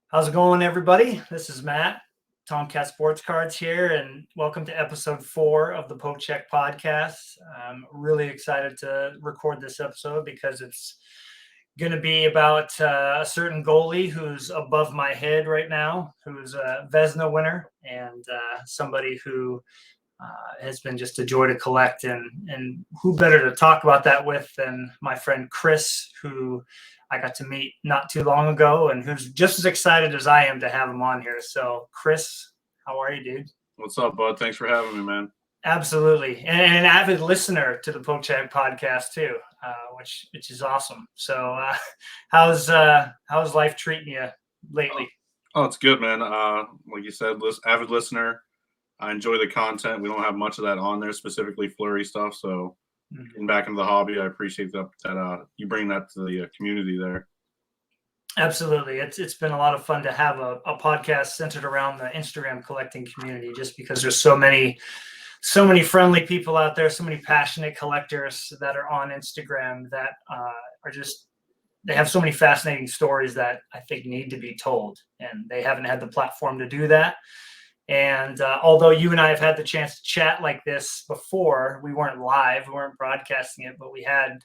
How's it going, everybody? This is Matt, Tomcat Sports Cards here, and welcome to episode 4 of the Poke Check podcast. I'm really excited to record this episode because it's going to be about a certain goalie who's above my head right now, who's a Vesna winner, and somebody who has been just a joy to collect. And who better to talk about that with than my friend Chris, who I got to meet not too long ago, and who's just as excited as I am to have him on here. So, Chris, how are you, dude? What's up, bud? Thanks for having me, man. Absolutely, and an avid listener to the Poke Check podcast too, which is awesome. So, how's life treating you lately? Oh, it's good, man. Like you said, avid listener. I enjoy the content. We don't have much of that on there, specifically Flurry stuff. So, getting back into the hobby, I appreciate that you bring that to the community there. Absolutely. It's been a lot of fun to have a podcast centered around the Instagram collecting community, just because there's so many friendly people out there, so many passionate collectors that are on Instagram that are just, they have so many fascinating stories that I think need to be told, and they haven't had the platform to do that. And although you and I have had the chance to chat like this before, we weren't live, we weren't broadcasting it, but we had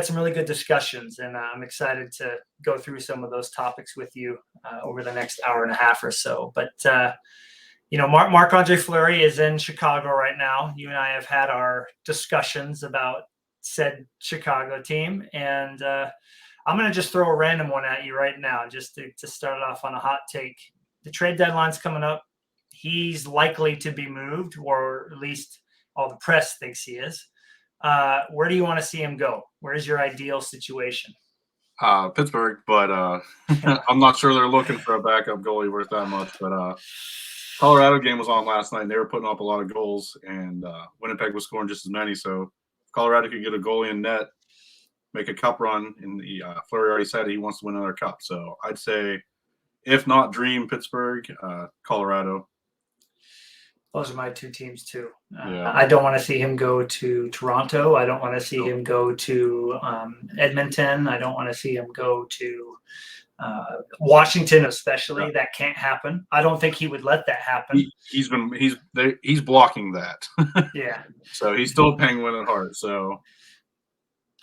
some really good discussions, and I'm excited to go through some of those topics with you over the next hour and a half or so. But Marc-Andre Fleury is in Chicago right now. You and I have had our discussions about said Chicago team, and I'm going to just throw a random one at you right now, just to start it off on a hot take. The trade deadline's coming up. He's likely to be moved, or at least all the press thinks he is. Where do you want to see him go? Where is your ideal situation? Pittsburgh, but I'm not sure they're looking for a backup goalie worth that much. But Colorado game was on last night, and they were putting up a lot of goals, and Winnipeg was scoring just as many. So if Colorado could get a goalie in net, make a cup run, and Fleury already said he wants to win another cup. So I'd say, if not dream Pittsburgh, Colorado. Those are my two teams too. Yeah. I don't want to see him go to Toronto. I don't want to see him go to Edmonton. I don't want to see him go to Washington, especially. Yeah. That can't happen. I don't think he would let that happen. He's blocking that. Yeah. So he's still a Penguin at heart. So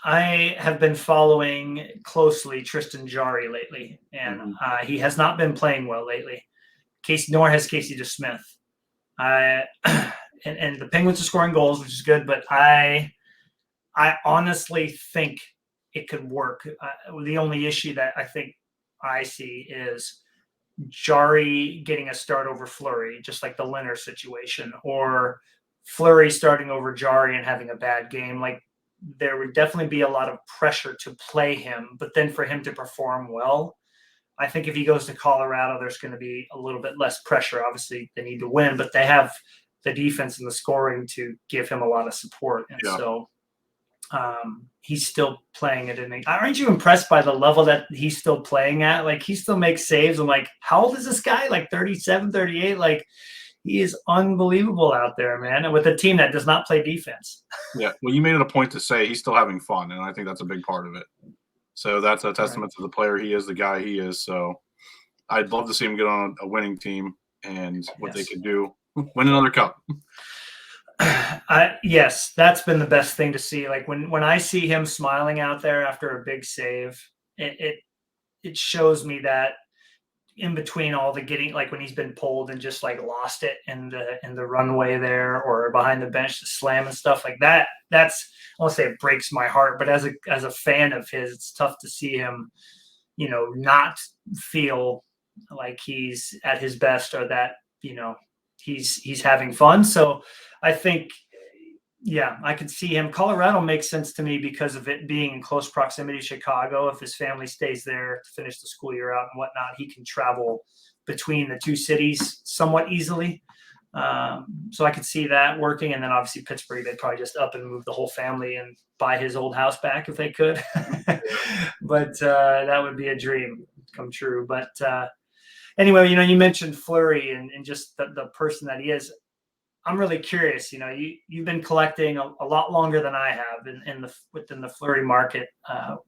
I have been following closely Tristan Jarry lately, and he has not been playing well lately. Nor has Casey DeSmith. And the Penguins are scoring goals, which is good, but I honestly think it could work. The only issue that I think I see is Jarry getting a start over Fleury, just like the Leonard situation, or Fleury starting over Jarry and having a bad game. Like, there would definitely be a lot of pressure to play him, but then for him to perform well, I think if he goes to Colorado, there's going to be a little bit less pressure. Obviously, they need to win, but they have the defense and the scoring to give him a lot of support. And so he's still playing at an – aren't you impressed by the level that he's still playing at? Like, he still makes saves. I'm like, how old is this guy? Like 37, 38? Like, he is unbelievable out there, man, and with a team that does not play defense. Yeah, well, you made it a point to say he's still having fun, and I think that's a big part of it. So that's a testament to the player he is, the guy he is. So I'd love to see him get on a winning team and what they could do, win another cup. Yes, that's been the best thing to see. Like when I see him smiling out there after a big save, it shows me that in between all the getting, like when he's been pulled and just like lost it in the runway there or behind the bench, the slam and stuff like that. That's, I won't say it breaks my heart, but as a fan of his, it's tough to see him, not feel like he's at his best or that, he's having fun. So I think, yeah, I could see him. Colorado makes sense to me because of it being in close proximity to Chicago. If his family stays there to finish the school year out and whatnot, he can travel between the two cities somewhat easily. So I could see that working. And then obviously Pittsburgh, they'd probably just up and move the whole family and buy his old house back if they could. But that would be a dream come true. But anyway, you mentioned Fleury and just the person that he is. I'm really curious. You've been collecting a lot longer than I have within the Fleury market.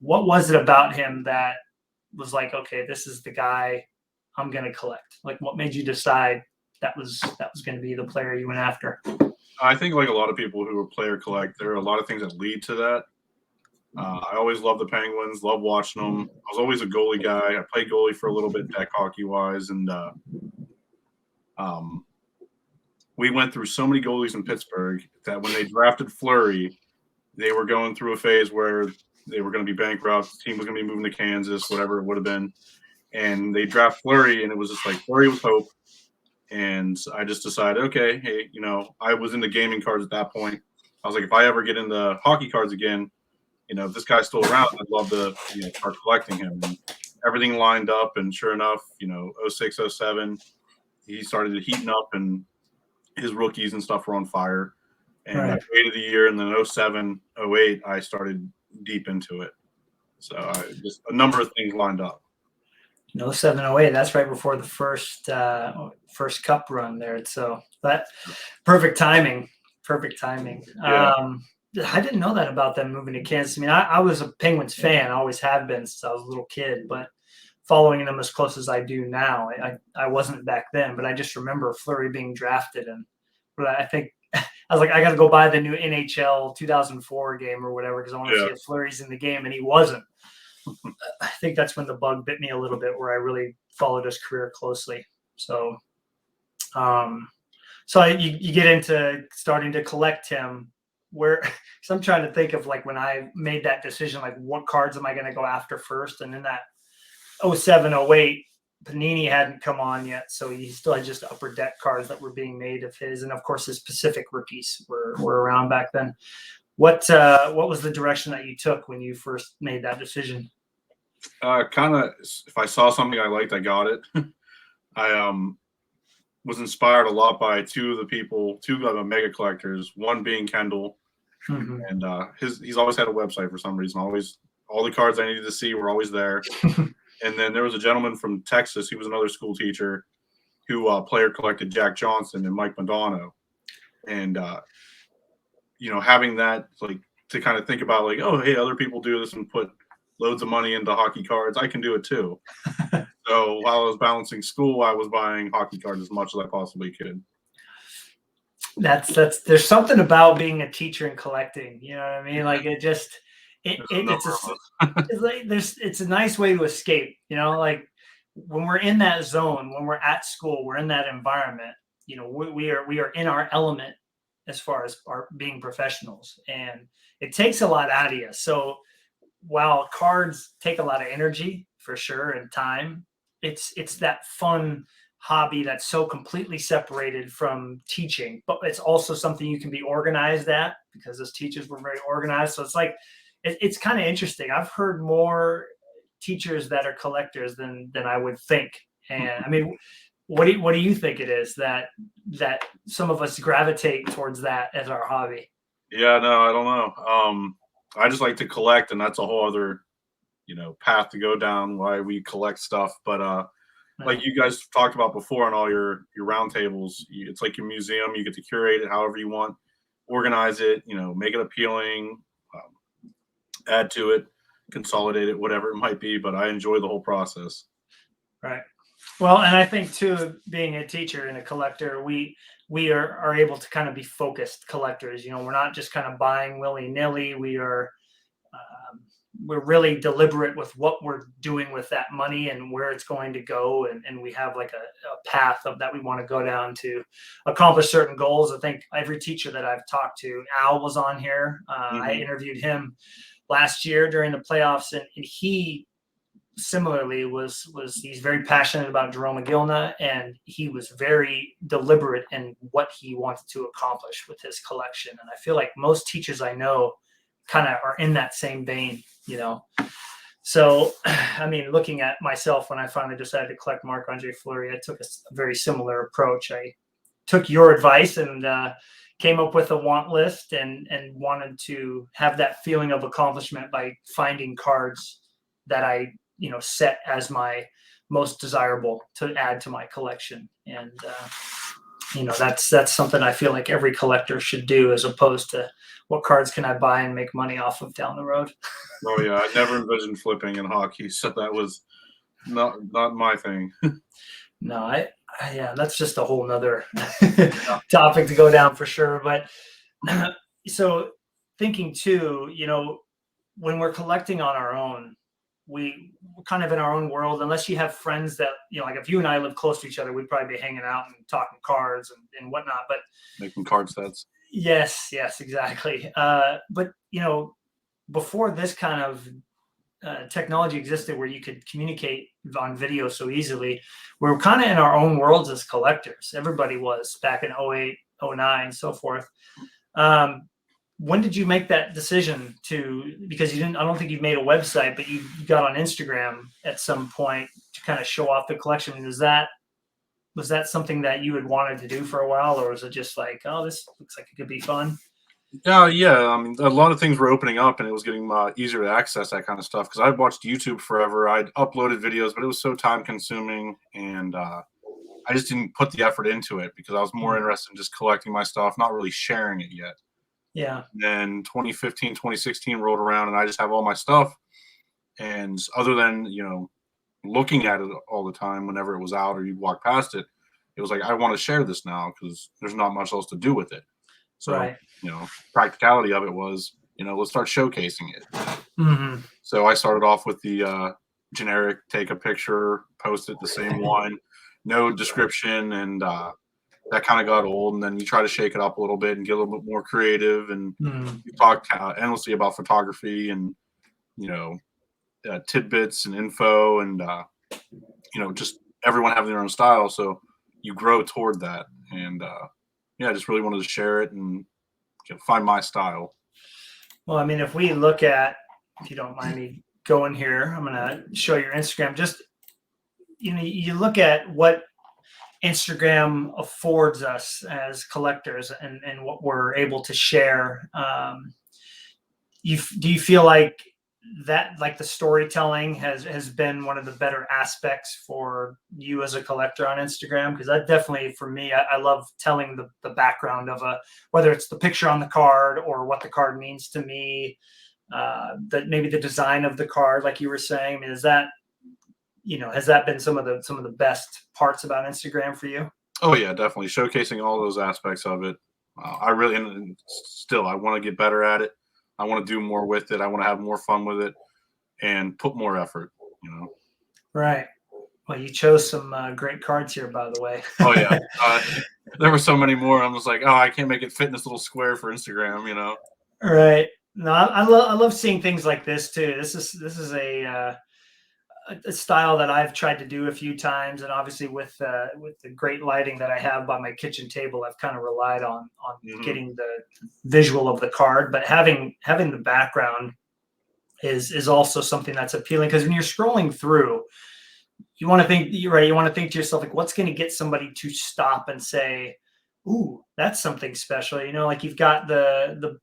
What was it about him that was like, okay, this is the guy I'm going to collect? Like, what made you decide that was going to be the player you went after? I think like a lot of people who are player collect, there are a lot of things that lead to that. I always loved the Penguins, love watching them. I was always a goalie guy. I played goalie for a little bit, deck hockey wise, and we went through so many goalies in Pittsburgh that when they drafted Fleury, they were going through a phase where they were going to be bankrupt. The team was going to be moving to Kansas, whatever it would have been, and they draft Fleury, and it was just like Fleury was hope. And I just decided, okay, hey, I was into gaming cards at that point. I was like, if I ever get into hockey cards again, if this guy's still around, I'd love to start collecting him. And everything lined up, and sure enough, 06, 07, he started heating up, and his rookies and stuff were on fire. And I waited a year, and then 07, 08, I started deep into it. So just a number of things lined up. 07, 08, that's right before the first cup run there. So that perfect timing. Yeah. I didn't know that about them moving to Kansas. I mean, I was a Penguins fan. I always have been since I was a little kid, but following them as close as I do now, I wasn't back then, but I just remember Fleury being drafted. But I think I was like, I got to go buy the new NHL 2004 game or whatever because I want to see if Fleury's in the game, and he wasn't. I think that's when the bug bit me a little bit, where I really followed his career closely. So, you get into starting to collect him. So I'm trying to think of like when I made that decision, like what cards am I going to go after first? And in that 07, 08, Panini hadn't come on yet, so he still had just upper deck cards that were being made of his, and of course his Pacific rookies were around back then. What was the direction that you took when you first made that decision? Kind of, if I saw something I liked, I got it. I was inspired a lot by two of the mega collectors, one being Kendall, and he's always had a website for some reason. Always, all the cards I needed to see were always there. And then there was a gentleman from Texas, he was another school teacher, who player collected Jack Johnson and Mike Madonna. And having that, like, to kind of think about, like, oh, hey, other people do this and put loads of money into hockey cards, I can do it too. So while I was balancing school, I was buying hockey cards as much as I possibly could. There's something about being a teacher and collecting, you know what I mean? Like it's a nice way to escape, like when we're in that zone, when we're at school, we're in that environment, we are in our element as far as our being professionals, and it takes a lot out of you. So while cards take a lot of energy for sure and time, it's that fun hobby that's so completely separated from teaching, but it's also something you can be organized at, because as teachers we're very organized. So it's like it's kind of interesting. I've heard more teachers that are collectors than I would think. And I mean, what do you think it is that some of us gravitate towards that as our hobby? Yeah, no, I don't know. I just like to collect, and that's a whole other path to go down, why we collect stuff. But like you guys talked about before on all your roundtables, it's like your museum. You get to curate it however you want, organize it, make it appealing, add to it, consolidate it, whatever it might be. But I enjoy the whole process. Right. Well, and I think too, being a teacher and a collector, we are able to kind of be focused collectors. We're not just kind of buying willy-nilly. We're really deliberate with what we're doing with that money and where it's going to go. And we have like a path that we want to go down to accomplish certain goals. I think every teacher that I've talked to, Al was on here. I interviewed him last year during the playoffs, and he similarly he's very passionate about Jerome Agilna, and he was very deliberate in what he wanted to accomplish with his collection. And I feel like most teachers I know kind of are in that same vein, So, I mean, looking at myself, when I finally decided to collect Marc-Andre Fleury, I took a very similar approach. I took your advice and came up with a want list and wanted to have that feeling of accomplishment by finding cards that I, set as my most desirable to add to my collection. And, that's something I feel like every collector should do, as opposed to what cards can I buy and make money off of down the road. Oh yeah, I never envisioned flipping in hockey, so that was not my thing. No, yeah, that's just a whole nother topic to go down for sure. But so thinking too, when we're collecting on our own, we're kind of in our own world, unless you have friends that, like if you and I live close to each other, we'd probably be hanging out and talking cards and whatnot. But Making card sets. yes, exactly. But before this kind of technology existed where you could communicate on video so easily, we were kind of in our own worlds as collectors. Everybody was back in 08, 09, so forth. Um, when did you make that decision because I don't think you've made a website, but you got on Instagram at some point to kind of show off the collection. Was that something that you had wanted to do for a while, or was it just like, oh, this looks like it could be fun? Yeah. I mean, a lot of things were opening up, and it was getting easier to access that kind of stuff. Because I'd watched YouTube forever. I'd uploaded videos, but it was so time consuming, and I just didn't put the effort into it because I was more interested in just collecting my stuff, not really sharing it yet. Yeah. Then 2015, 2016 rolled around, and I just have all my stuff. And other than looking at it all the time whenever it was out or you'd walk past it, it was like I want to share this now because there's not much else to do with it. So Right. practicality of it was let's start showcasing it. Mm-hmm. So I started off with the generic take a picture, post it the same one, no description, and that kind of got old. And then you try to shake it up a little bit and get a little bit more creative. And you talk endlessly about photography and tidbits and info, and just everyone having their own style. So you grow toward that, and I just really wanted to share it and find my style. Well, I mean, if you don't mind me going here, I'm going to show your Instagram. Just, you look at what Instagram affords us as collectors and what we're able to share. Do you feel like the storytelling has been one of the better aspects for you as a collector on Instagram? Because that definitely, for me, I love telling the background of whether it's the picture on the card or what the card means to me, that maybe the design of the card, like you were saying. I mean, has that been some of the best parts about Instagram for you? Oh yeah, definitely showcasing all those aspects of it. I really, and still, I want to get better at it. I want to do more with it. I want to have more fun with it and put more effort. Right. Well, you chose some great cards here, by the way. Oh yeah, there were so many more. I was like, oh, I can't make it fit in this little square for Instagram. Right. No, I love seeing things like this too. This is a style that I've tried to do a few times, and obviously with the great lighting that I have by my kitchen table, I've kind of relied on getting the visual of the card. But having the background is also something that's appealing, because when you're scrolling through, you want to think, you're right. You want to think to yourself, like, what's going to get somebody to stop and say, "Ooh, that's something special." Like you've got the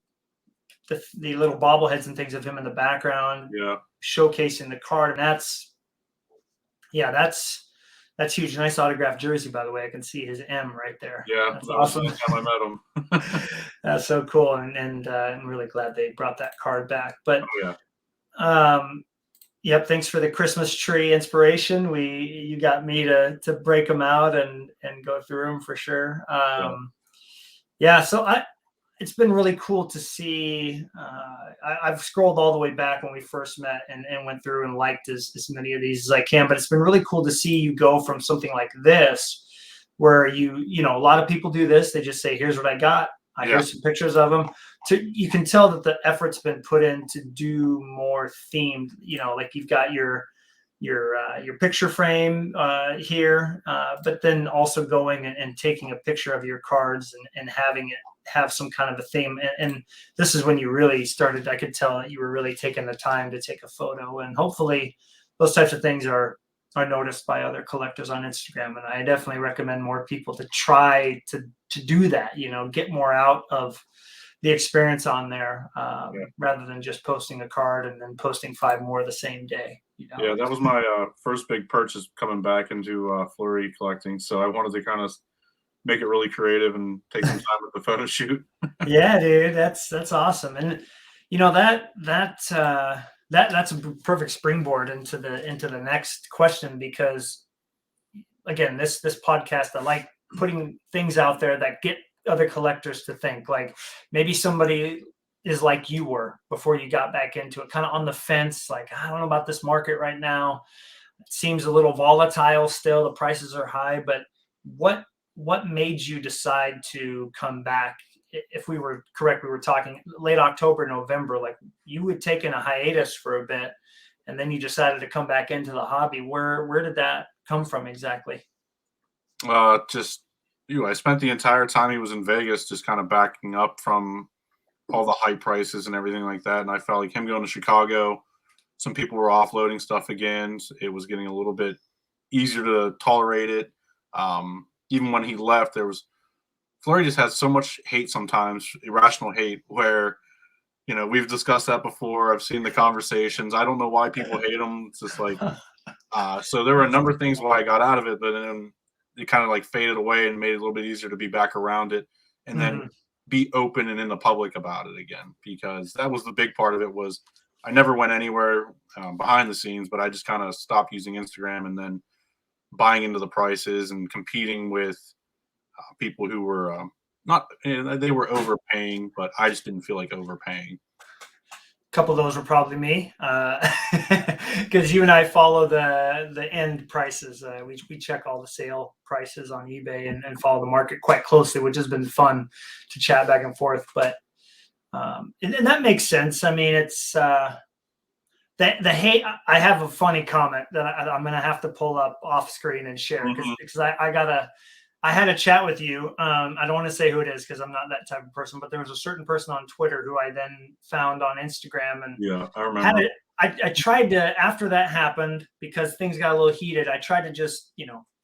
little bobbleheads and things of him in the background, Yeah. showcasing the card, and that's huge. Nice autographed jersey, by the way. I can see his M right there. Yeah, That's that was awesome. the last time I met him. That's so cool, and I'm really glad they brought that card back. But Oh yeah. yep, thanks for the Christmas tree inspiration. You got me to break them out and go through them for sure. Yeah. Yeah, so it's been really cool to see. I've scrolled all the way back when we first met and went through and liked as many of these as I can. But it's been really cool to see you go from something like this, where a lot of people do this. They just say, "Here's what I got. Here's some pictures of them." You can tell that the effort's been put in to do more themed. Like you've got your picture frame here, but then also going and taking a picture of your cards and having it have some kind of a theme. And this is when you really started. I could tell that you were really taking the time to take a photo, and hopefully those types of things are noticed by other collectors on Instagram. And I definitely recommend more people to try to do that. Get more out of the experience on there, rather than just posting a card and then posting 5 more the same day. Yeah, that was my first big purchase coming back into Fleury collecting. So I wanted to kind of make it really creative and take some time with the photo shoot. Yeah, dude, that's awesome. And that that's a perfect springboard into the next question, because again, this podcast, I like putting things out there that get other collectors to think. Like maybe somebody is like you were before you got back into it, kind of on the fence, like I don't know about this market right now. It seems a little volatile still. The prices are high, but what what made you decide to come back? If we were correct, we were talking late October, November. Like you had taken a hiatus for a bit, and then you decided to come back into the hobby. Where did that come from exactly? Just you. I spent the entire time he was in Vegas just kind of backing up from all the high prices and everything like that. And I felt like him going to Chicago, some people were offloading stuff again. It was getting a little bit easier to tolerate it. Even when he left, there was Flurry just has so much hate sometimes, irrational hate, where we've discussed that before. I've seen the conversations. I don't know why people hate him. It's just like so there were a number of things why I got out of it, but then it kind of like faded away and made it a little bit easier to be back around it and then Mhm. be open and in the public about it again, because that was the big part of it. Was I never went anywhere behind the scenes, but I just kind of stopped using Instagram and then buying into the prices and competing with people who were not they were overpaying, but I just didn't feel like overpaying. Couple of those were probably me, because you and I follow the end prices. We check all the sale prices on eBay and follow the market quite closely, which has been fun to chat back and forth. But and that makes sense. I mean, it's the hate. I have a funny comment that I'm going to have to pull up off screen and share, Mhm. because I had a chat with you. I don't want to say who it is because I'm not that type of person, but there was a certain person on Twitter who I then found on Instagram and Yeah, I had remember. it. I tried to, after that happened, because things got a little heated, I tried to just,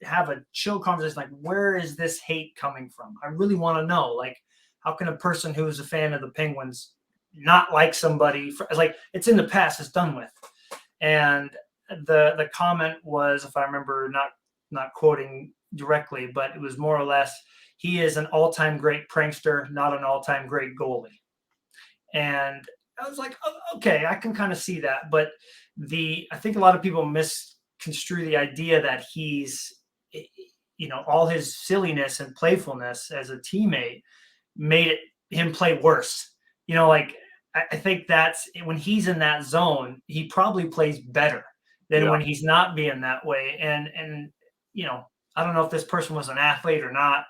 have a chill conversation. Like, where is this hate coming from? I really want to know. Like, how can a person who's a fan of the Penguins not like somebody like it's in the past, it's done with. And the comment was, if I remember not quoting directly, but it was more or less, he is an all-time great prankster, not an all-time great goalie. And I was like, oh, okay, I can kind of see that. But I think a lot of people misconstrue the idea that he's, all his silliness and playfulness as a teammate made him play worse. Like I think that's when he's in that zone, he probably plays better than Yeah, when he's not being that way. And you know, I don't know if this person was an athlete or not,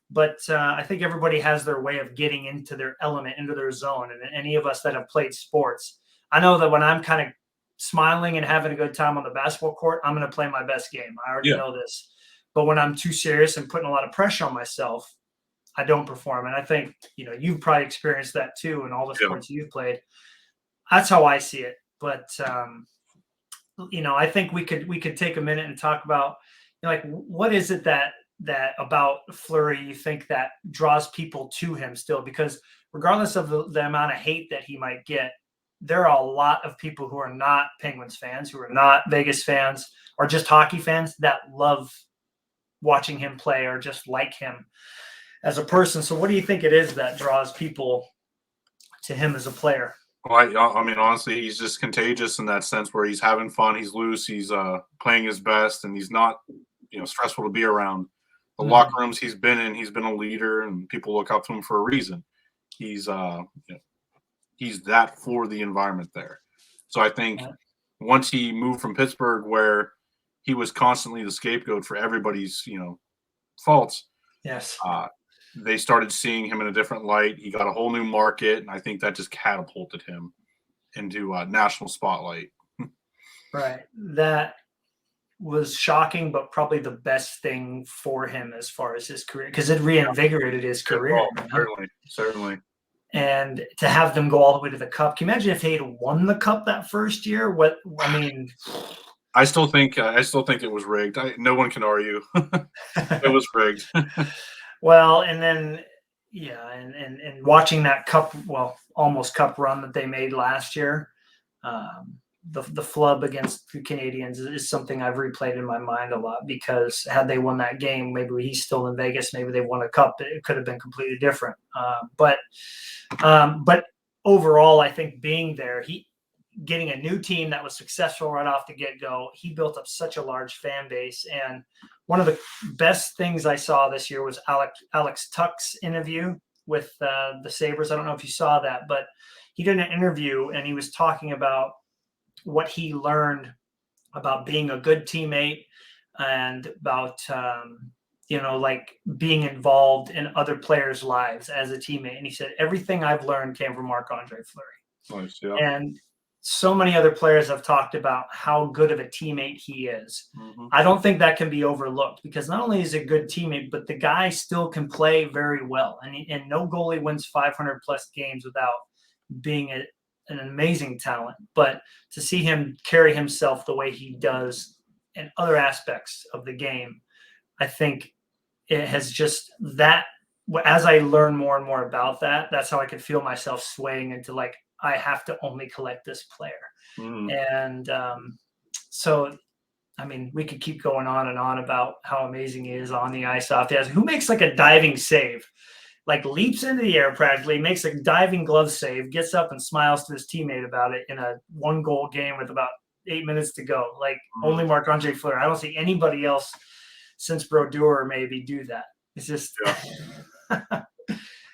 but I think everybody has their way of getting into their element, into their zone. And any of us that have played sports, I know that when I'm kind of smiling and having a good time on the basketball court, I'm going to play my best game. I already yeah, know this. But when I'm too serious and putting a lot of pressure on myself, I don't perform. And I think, you've probably experienced that too in all the yeah. sports you've played. That's how I see it. But I think we could take a minute and talk about, like, what is it that about Fleury you think that draws people to him still? Because regardless of the amount of hate that he might get, there are a lot of people who are not Penguins fans, who are not Vegas fans, or just hockey fans that love watching him play or just like him as a person. So what do you think it is that draws people to him as a player? Well, I mean, honestly, he's just contagious in that sense where he's having fun, he's loose, he's playing his best, and he's not, stressful to be around. The locker Mhm. rooms he's been in, he's been a leader, and people look up to him for a reason. He's he's that for the environment there. So I think Yeah. once he moved from Pittsburgh, where he was constantly the scapegoat for everybody's faults, Yes. uh, they started seeing him in a different light. He got a whole new market, and I think that just catapulted him into national spotlight. Right. That was shocking, but probably the best thing for him as far as his career, because it reinvigorated his career. Oh, certainly, certainly. And to have them go all the way to the cup. Can you imagine if they'd won the cup that first year? What I mean, I still think it was rigged. No one can argue it was rigged. well, and then yeah, and watching that cup, well, almost cup run that they made last year, um, the flub against the Canadians is something I've replayed in my mind a lot, because had they won that game, maybe he's still in Vegas, maybe they won a cup, it could have been completely different. But overall, I think being there, getting a new team that was successful right off the get-go. He built up such a large fan base. And one of the best things I saw this year was Alex Tuck's interview with the Sabres. I don't know if you saw that, but he did an interview and he was talking about what he learned about being a good teammate and about like being involved in other players' lives as a teammate. And he said everything I've learned came from Marc-Andre Fleury. Nice, yeah. And so many other players have talked about how good of a teammate he is. Mm-hmm. I don't think that can be overlooked because not only is he a good teammate, but the guy still can play very well. And no goalie wins 500 plus games without being an amazing talent. But to see him carry himself the way he does in other aspects of the game, I think it has just that. As I learn more and more about that, that's how I could feel myself swaying into like, I have to only collect this player. And so, I mean, we could keep going on and on about how amazing he is on the ice off the ice. Who makes like a diving save, like leaps into the air practically, makes a diving glove save, gets up and smiles to his teammate about it in a 1-goal game with about 8 minutes to go. Like only Marc-Andre Fleury. I don't see anybody else since Brodeur maybe do that. It's just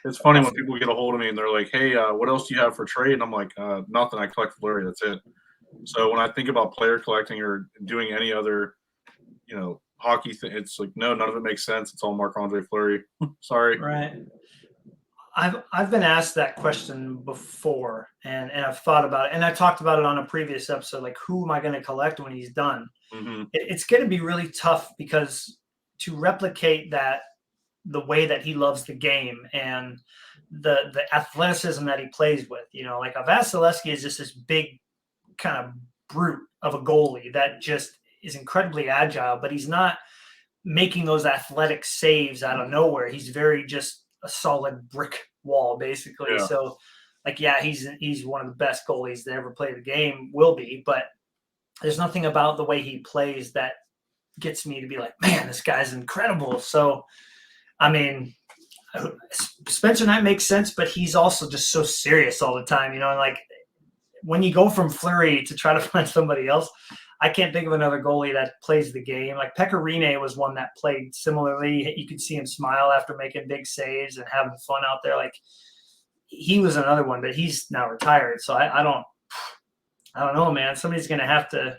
It's funny when people get a hold of me and they're like, "Hey, what else do you have for trade?" And I'm like, "Nothing. I collect Fleury. That's it." So when I think about player collecting or doing any other, hockey thing, it's like, no, none of it makes sense. It's all Marc-Andre Fleury. Sorry. Right. I've been asked that question before, and I've thought about it, and I talked about it on a previous episode. Like, who am I going to collect when he's done? Mm-hmm. It's going to be really tough because to replicate that, the way that he loves the game and the athleticism that he plays with, like Vasilevsky is just this big kind of brute of a goalie that just is incredibly agile, but he's not making those athletic saves out of nowhere. He's very just a solid brick wall, basically. Yeah. So, like, yeah, he's one of the best goalies that ever played the game, will be, but there's nothing about the way he plays that gets me to be like, man, this guy's incredible. So, I mean, Spencer Knight makes sense, but he's also just so serious all the time, and like when you go from Fleury to try to find somebody else, I can't think of another goalie that plays the game. Like Pekka Rinne was one that played similarly. You could see him smile after making big saves and having fun out there. Like he was another one, but he's now retired. So I don't know, man. Somebody's going to have to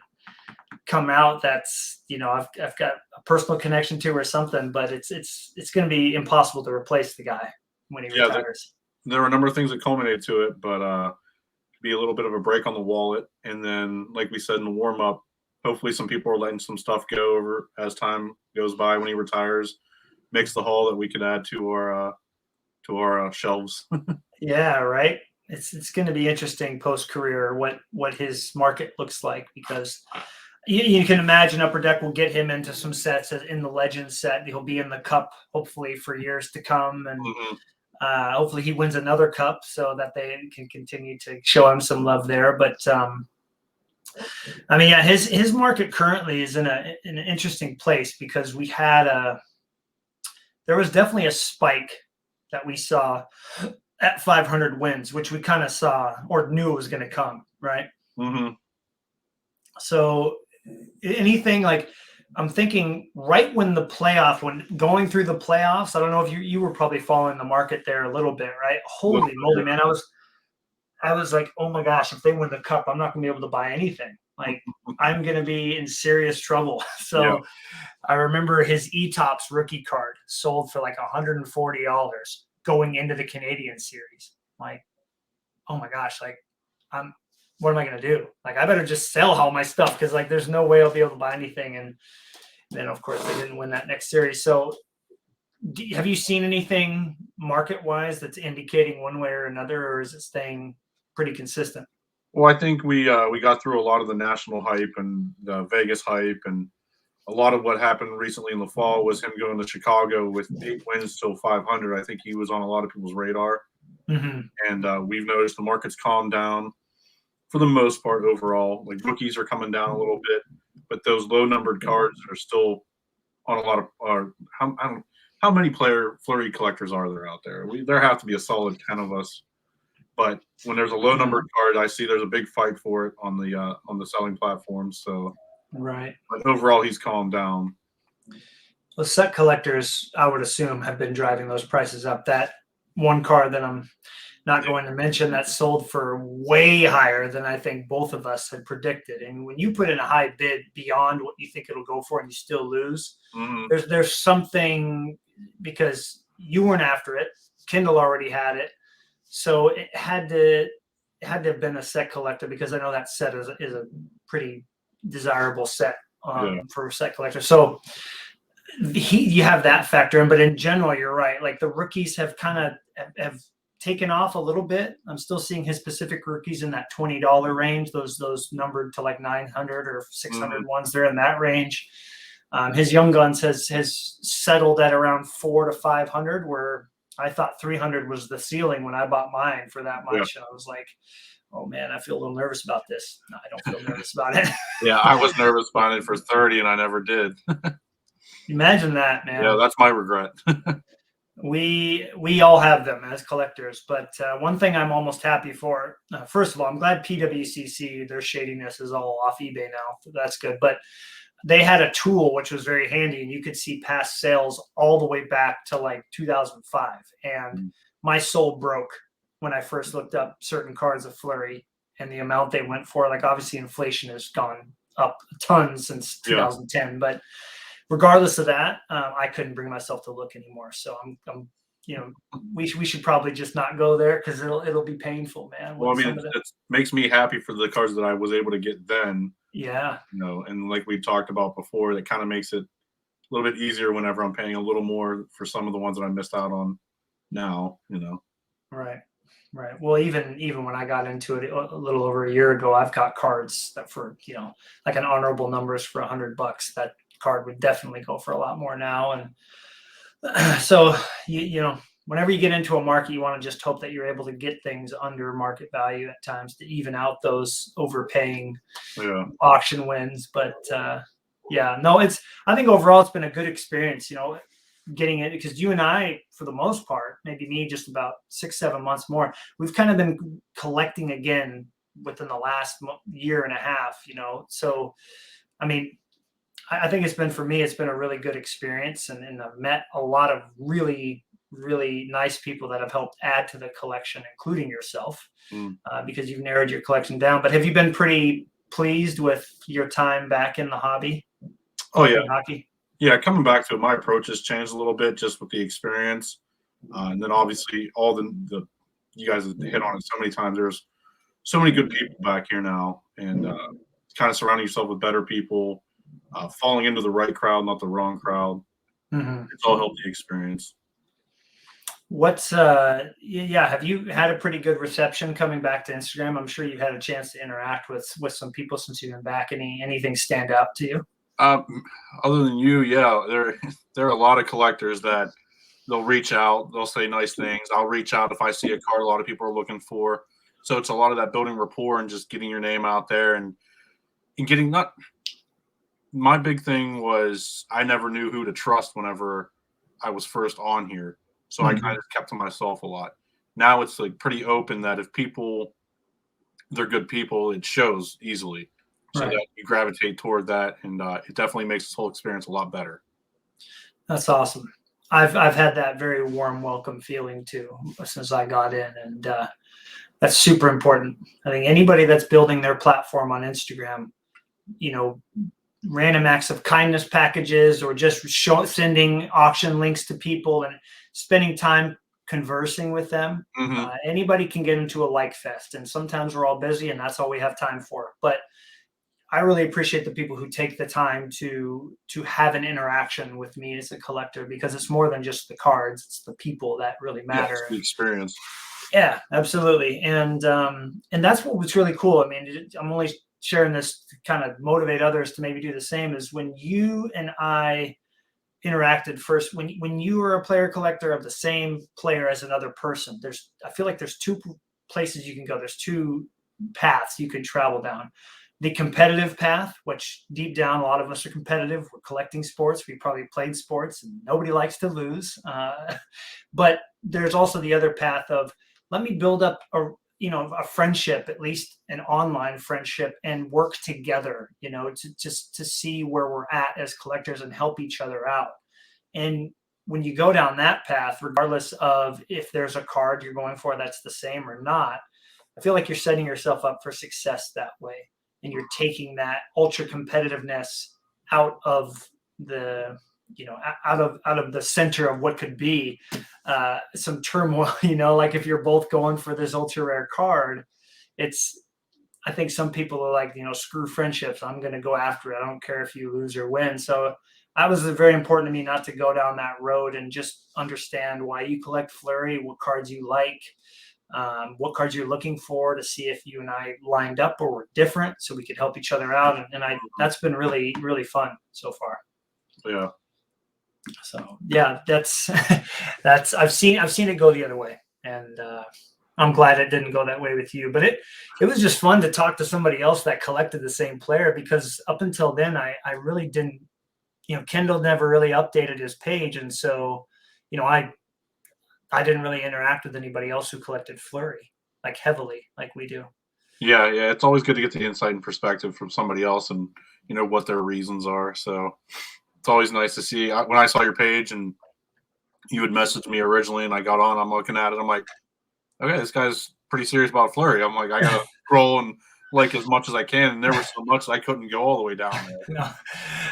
come out that's I've got a personal connection to or something, but it's going to be impossible to replace the guy when he retires. There are a number of things that culminated to it, but be a little bit of a break on the wallet, and then like we said in the warm-up, hopefully some people are letting some stuff go over as time goes by when he retires, makes the haul that we could add to our shelves. Yeah, right. It's going to be interesting post-career what his market looks like, because you can imagine Upper Deck will get him into some sets in the Legends set. He'll be in the Cup hopefully for years to come, and hopefully he wins another Cup so that they can continue to show him some love there. But I mean, yeah, his market currently is in an interesting place because there was definitely a spike that we saw at 500 wins, which we kind of saw or knew it was going to come, right? Mm-hmm. So anything like, I'm thinking right when going through the playoffs, I don't know if you were probably following the market there a little bit, right? Holy moly, man. I was like, oh my gosh, if they win the Cup, I'm not going to be able to buy anything. Like I'm going to be in serious trouble. So I remember his E-Tops rookie card sold for like $140 going into the Canadian series. Like, oh my gosh, like what am I going to do? Like, I better just sell all my stuff because like there's no way I'll be able to buy anything. And then, of course, they didn't win that next series. So have you seen anything market-wise that's indicating one way or another, or is it staying pretty consistent? Well, I think we got through a lot of the national hype and the Vegas hype, and a lot of what happened recently in the fall was him going to Chicago with 8 wins till 500. I think he was on a lot of people's radar. Mm-hmm. And we've noticed the market's calmed down for the most part overall. Like rookies are coming down a little bit, but those low numbered cards are still on a lot of how many player Fleury collectors are there out there? There have to be a solid 10 of us But when there's a low Mhm. numbered card, I see there's a big fight for it on the selling platforms. So, Right. but overall, he's calmed down. Well, set collectors, I would assume, have been driving those prices up. That one car that I'm not Yeah. going to mention that sold for way higher than I think both of us had predicted. And when you put in a high bid beyond what you think it'll go for and you still lose, Hmm. there's something, because you weren't after it. Kindle already had it. So it had to have been a set collector, because I know that set is a pretty desirable set Yeah. for a set collector. So you have that factor in, but in general, you're right. Like the rookies have kind of have taken off a little bit. I'm still seeing his specific rookies in that $20 range. Those numbered to like 900 or 600 Hmm. ones. They're in that range. His Young Guns has settled at around 400 to 500, where I thought 300 was the ceiling when I bought mine for that Yeah. much. And I was like, oh man, I feel a little nervous about this. No, I don't feel nervous about it. Yeah. I was nervous buying it for 30, and I never did. Imagine that, Yeah, man. that's my regret. We all have them as collectors, but one thing I'm almost happy for. First of all, I'm glad PWCC, their shadiness is all off eBay now. That's good. But they had a tool which was very handy, and you could see past sales all the way back to like 2005. And Mm. my soul broke when I first looked up certain cards of Flurry and the amount they went for. Like obviously inflation has gone up a ton since Yeah. 2010, but regardless of that, I couldn't bring myself to look anymore. So I'm we should probably just not go there, because it'll be painful, man. Well, I With mean, some of the it makes me happy for the cards that I was able to get then, yeah, and like we talked about before, that kind of makes it a little bit easier whenever I'm paying a little more for some of the ones that I missed out on now. right, right. Well, even when I got into it a little over a year ago, I've got cards that for like an honorable numbers for $100. That card would definitely go for a lot more now, and so whenever you get into a market, you want to just hope that you're able to get things under market value at times to even out those overpaying Yeah. auction wins. But yeah, no, I think overall it's been a good experience, getting it, because you and I, for the most part, maybe me just about 6-7 months more, we've kind of been collecting again within the last year and a half. So I mean, I think for me, it's been a really good experience, and I've met a lot of really, really nice people that have helped add to the collection, including yourself, Mm. because you've narrowed your collection down. But have you been pretty pleased with your time back in the hobby, Oh yeah. collecting hockey? Yeah. Coming back to it, my approach has changed a little bit just with the experience, and then obviously all the you guys have hit on it so many times. There's so many good people back here now, and kind of surrounding yourself with better people, falling into the right crowd, not the wrong crowd. Mhm. It's all helped the experience. What's yeah, have you had a pretty good reception coming back to Instagram? I'm sure you've had a chance to interact with some people since you've been back. Anything stand out to you? Other than you, yeah, there are a lot of collectors that they'll reach out, they'll say nice things. I'll reach out if I see a card a lot of people are looking for. So it's a lot of that building rapport and just getting your name out there and getting not. My big thing was I never knew who to trust whenever I was first on here, so I kind Mhm. of kept to myself a lot. Now it's like pretty open that if they're good people, it shows easily, so Right. that you gravitate toward that, and it definitely makes this whole experience a lot better. That's awesome. I've had that very warm welcome feeling too since I got in, and that's super important. I think anybody that's building their platform on Instagram, you know, random acts of kindness packages, or just sending auction links to people and spending time conversing with them. Hmm. Anybody can get into a like fest, and sometimes we're all busy, and that's all we have time for. But I really appreciate the people who take the time to have an interaction with me as a collector, because it's more than just the cards; it's the people that really Yeah, it's matter. the experience. Yeah, absolutely, and that's what was really cool. I mean, I'm only sharing this to kind of motivate others to maybe do the same. Is when you and I interacted first, when you were a player collector of the same player as another person. I feel like there's two places you can go. There's two paths you can travel down. The competitive path, which deep down a lot of us are competitive. We're collecting sports. We probably played sports, and nobody likes to lose. But there's also the other path of let me build up a friendship, at least an online friendship, and work together, to just to see where we're at as collectors and help each other out. And when you go down that path, regardless of if there's a card you're going for that's the same or not, I feel like you're setting yourself up for success that way. And you're taking that ultra competitiveness out of the, out of the center of what could be some turmoil, like if you're both going for this ultra rare card, it's, I think some people are like, screw friendships. I'm going to go after it. I don't care if you lose or win. So that was very important to me not to go down that road and just understand why you collect Flurry, what cards you like, what cards you're looking for, to see if you and I lined up or were different, so we could help each other out. And that's been really, really fun so far. Yeah. So yeah, that's I've seen it go the other way, and I'm glad it didn't go that way with you. But it was just fun to talk to somebody else that collected the same player, because up until then I really didn't. Kendall never really updated his page, and so I didn't really interact with anybody else who collected Flurry like heavily like we do. Yeah, yeah, it's always good to get the insight and perspective from somebody else, and what their reasons are. So it's always nice to see. When I saw your page and you had messaged me originally, and I got on, I'm looking at it, I'm like, okay, this guy's pretty serious about Flurry. I'm like, I gotta scroll and like as much as I can, and there was so much I couldn't go all the way down there. No,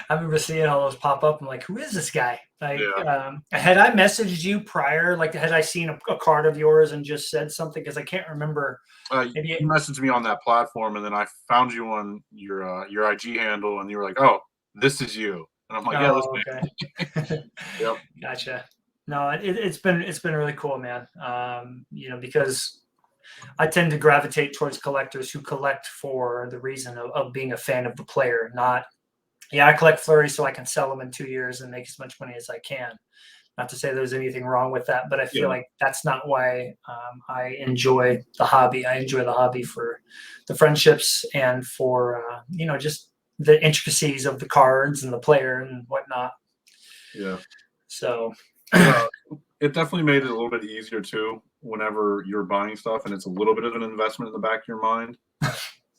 I remember seeing all those pop up. I'm like, who is this guy? Like, Yeah. had I messaged you prior? Like, had I seen a card of yours and just said something? Because I can't remember. Maybe You messaged me on that platform, and then I found you on your IG handle, and you were like, "Oh, this is you," and I'm like, "Yeah, this Oh, man." okay. Yep. Gotcha. No, it's been really cool, man. Because I tend to gravitate towards collectors who collect for the reason of being a fan of the player, not, yeah, I collect Flurry so I can sell them in 2 years and make as much money as I can. Not to say there's anything wrong with that, but I feel Yeah. like that's not why I enjoy the hobby. I enjoy the hobby for the friendships and for, just the intricacies of the cards and the player and whatnot. Yeah. So, It definitely made it a little bit easier too whenever you're buying stuff, and it's a little bit of an investment in the back of your mind.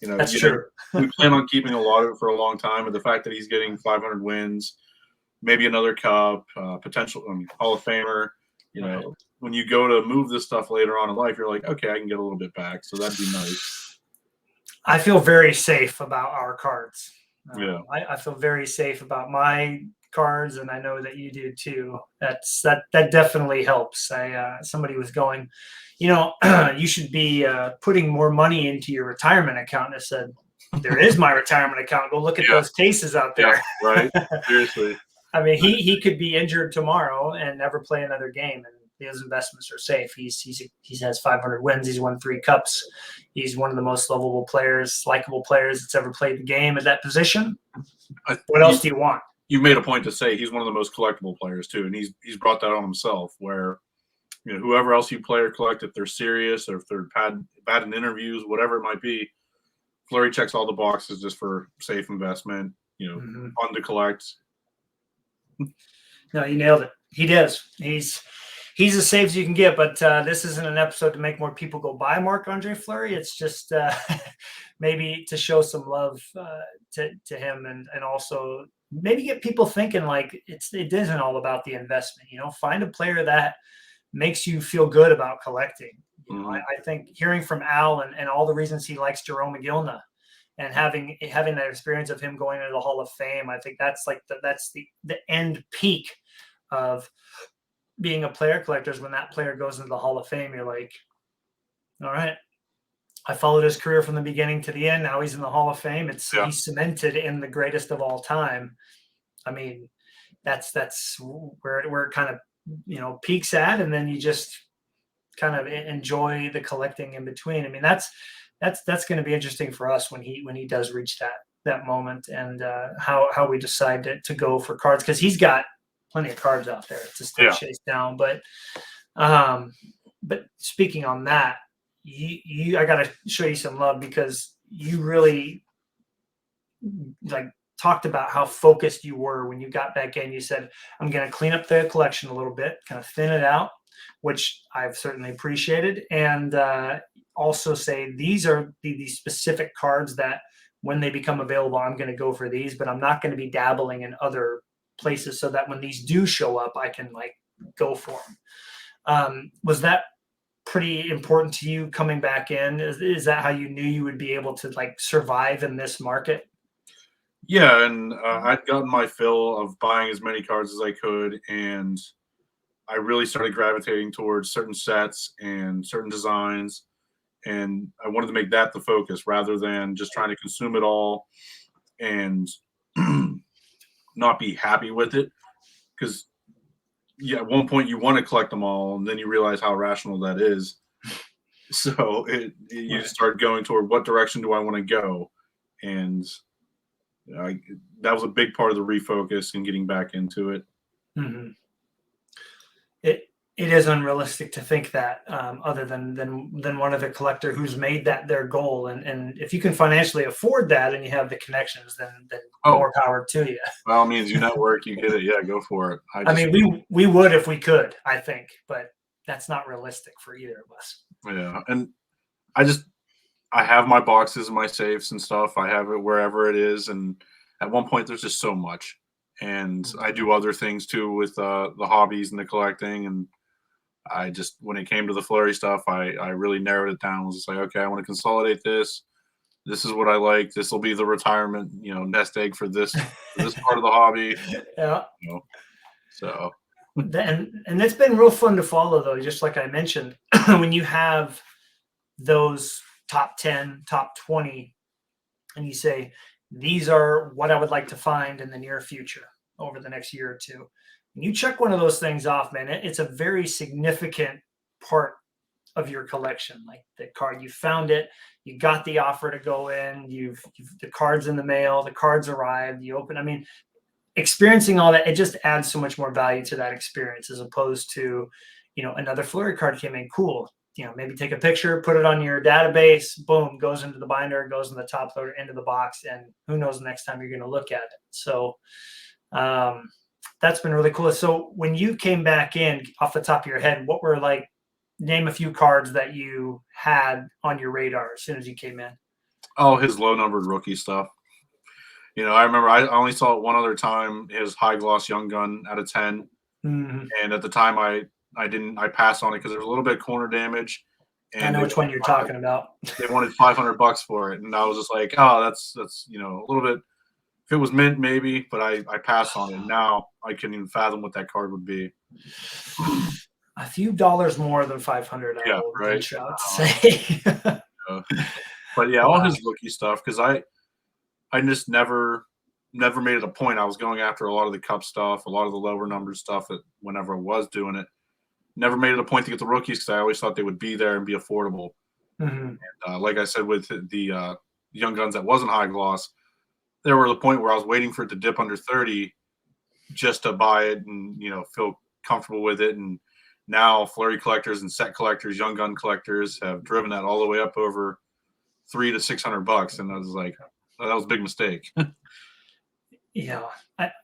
that's true. We plan on keeping a lot of it for a long time, and the fact that he's getting 500 wins, maybe another cup, potential Hall of Famer. Right. When you go to move this stuff later on in life, you're like, okay, I can get a little bit back, so that'd be nice. I feel very safe about our cards. Yeah. I feel very safe about my cards, and I know that you do too. That definitely helps. Somebody was going, you should be putting more money into your retirement account. And I said, there is my retirement account. Go look at those cases out there. Yeah, right. Seriously. I mean, he could be injured tomorrow and never play another game, and his investments are safe. He has 500 wins. He's won 3 cups. He's one of the most lovable players, likable players that's ever played the game at that position. What else do you want? You made a point to say he's one of the most collectible players too, and he's brought that on himself. Where whoever else you play or collect, if they're serious or if they're bad in interviews, whatever it might be, Flurry checks all the boxes just for safe investment. Fun to collect. No, you nailed it. He does. He's as safe as you can get. But this isn't an episode to make more people go buy Marc-Andre Fleury. It's just maybe to show some love to him, and also maybe get people thinking like it isn't all about the investment. Find a player that makes you feel good about collecting. I think hearing from Al and all the reasons he likes Jerome McGillna, and having that experience of him going into the Hall of Fame, I think that's like that's the end peak of being a player collector, is when that player goes into the Hall of Fame. You're like, all right, I followed his career from the beginning to the end. Now he's in the Hall of Fame. He's cemented in the greatest of all time. I mean, that's where it kind of peaks at, and then you just kind of enjoy the collecting in between. I mean, that's going to be interesting for us when he does reach that moment, and how we decide to go for cards, because he's got plenty of cards out there to still chase down. But speaking on that, I got to show you some love, because you really talked about how focused you were when you got back in. You said, I'm going to clean up the collection a little bit, kind of thin it out, which I've certainly appreciated. And also say these are these specific cards that when they become available, I'm going to go for these, but I'm not going to be dabbling in other places so that when these do show up, I can like go for them. Was that pretty important to you coming back in? Is that how you knew you would be able to like survive in this market? Yeah, and I'd gotten my fill of buying as many cards as I could, and I really started gravitating towards certain sets and certain designs, and I wanted to make that the focus rather than just trying to consume it all and not be happy with it. Because yeah, at one point you want to collect them all, and then you realize how irrational that is. So you Right. start going toward what direction do I want to go, and I, that was a big part of the refocus and getting back into it. Mhm. It it is unrealistic to think that other than one other collector who's made that their goal, and if you can financially afford that and you have the connections, then Oh, more power to you. by all means, you network, you get it. Yeah, go for it. I I just mean, we would if we could, I think, but that's not realistic for either of us. yeah, and I just I have my boxes and my safes and stuff. I have it wherever it is, and at one point there's just so much, and I Mhm. do other things too with the hobbies and the collecting. And I just when it came to the flurry stuff, I really narrowed it down. I was just like, okay, I want to consolidate this. This is what I like. This will be the retirement, nest egg for this part of the hobby. Yeah. You know, so And it's been real fun to follow though, just like I mentioned, when you have those top 10, top 20, and you say, these are what I would like to find in the near future over the next year or two. And you check one of those things off, man, it's a very significant part of your collection. Like the card, you found it, you got the offer to go in, you've the cards in the mail, the cards arrived, you open. I mean, experiencing all that, it just adds so much more value to that experience as opposed to, another flurry card came in, cool. Maybe take a picture, put it on your database, boom, goes into the binder, goes in the top loader, into the box, and who knows the next time you're going to look at it. So um, that's been really cool. So when you came back in, off the top of your head, what were like, name a few cards that you had on your radar as soon as you came in? oh, his low numbered rookie stuff. I remember I only saw it one other time. His high gloss young gun out of 10, Mhm. and at the time I passed on it because there was a little bit of corner damage, I and know which one you're talking about. they wanted $500 for it, and I was just like, oh, that's a little bit. If it was mint, maybe, but I passed on it. Now I couldn't even fathom what that card would be. A few dollars more than 500, I Yeah, will right. venture out to say. Uh, but yeah, all Wow. his rookie stuff because I just never made it a point. I was going after a lot of the cup stuff, a lot of the lower number stuff that whenever I was doing it. Never made it a point to get the rookies because I always thought they would be there and be affordable. Mhm. Like I said, with the young guns that wasn't high gloss, there were the point where I was waiting for it to dip under 30 just to buy it and feel comfortable with it. And now flurry collectors and set collectors, young gun collectors have driven that all the way up over $300 to $600, and I was like, oh, that was a big mistake. Yeah,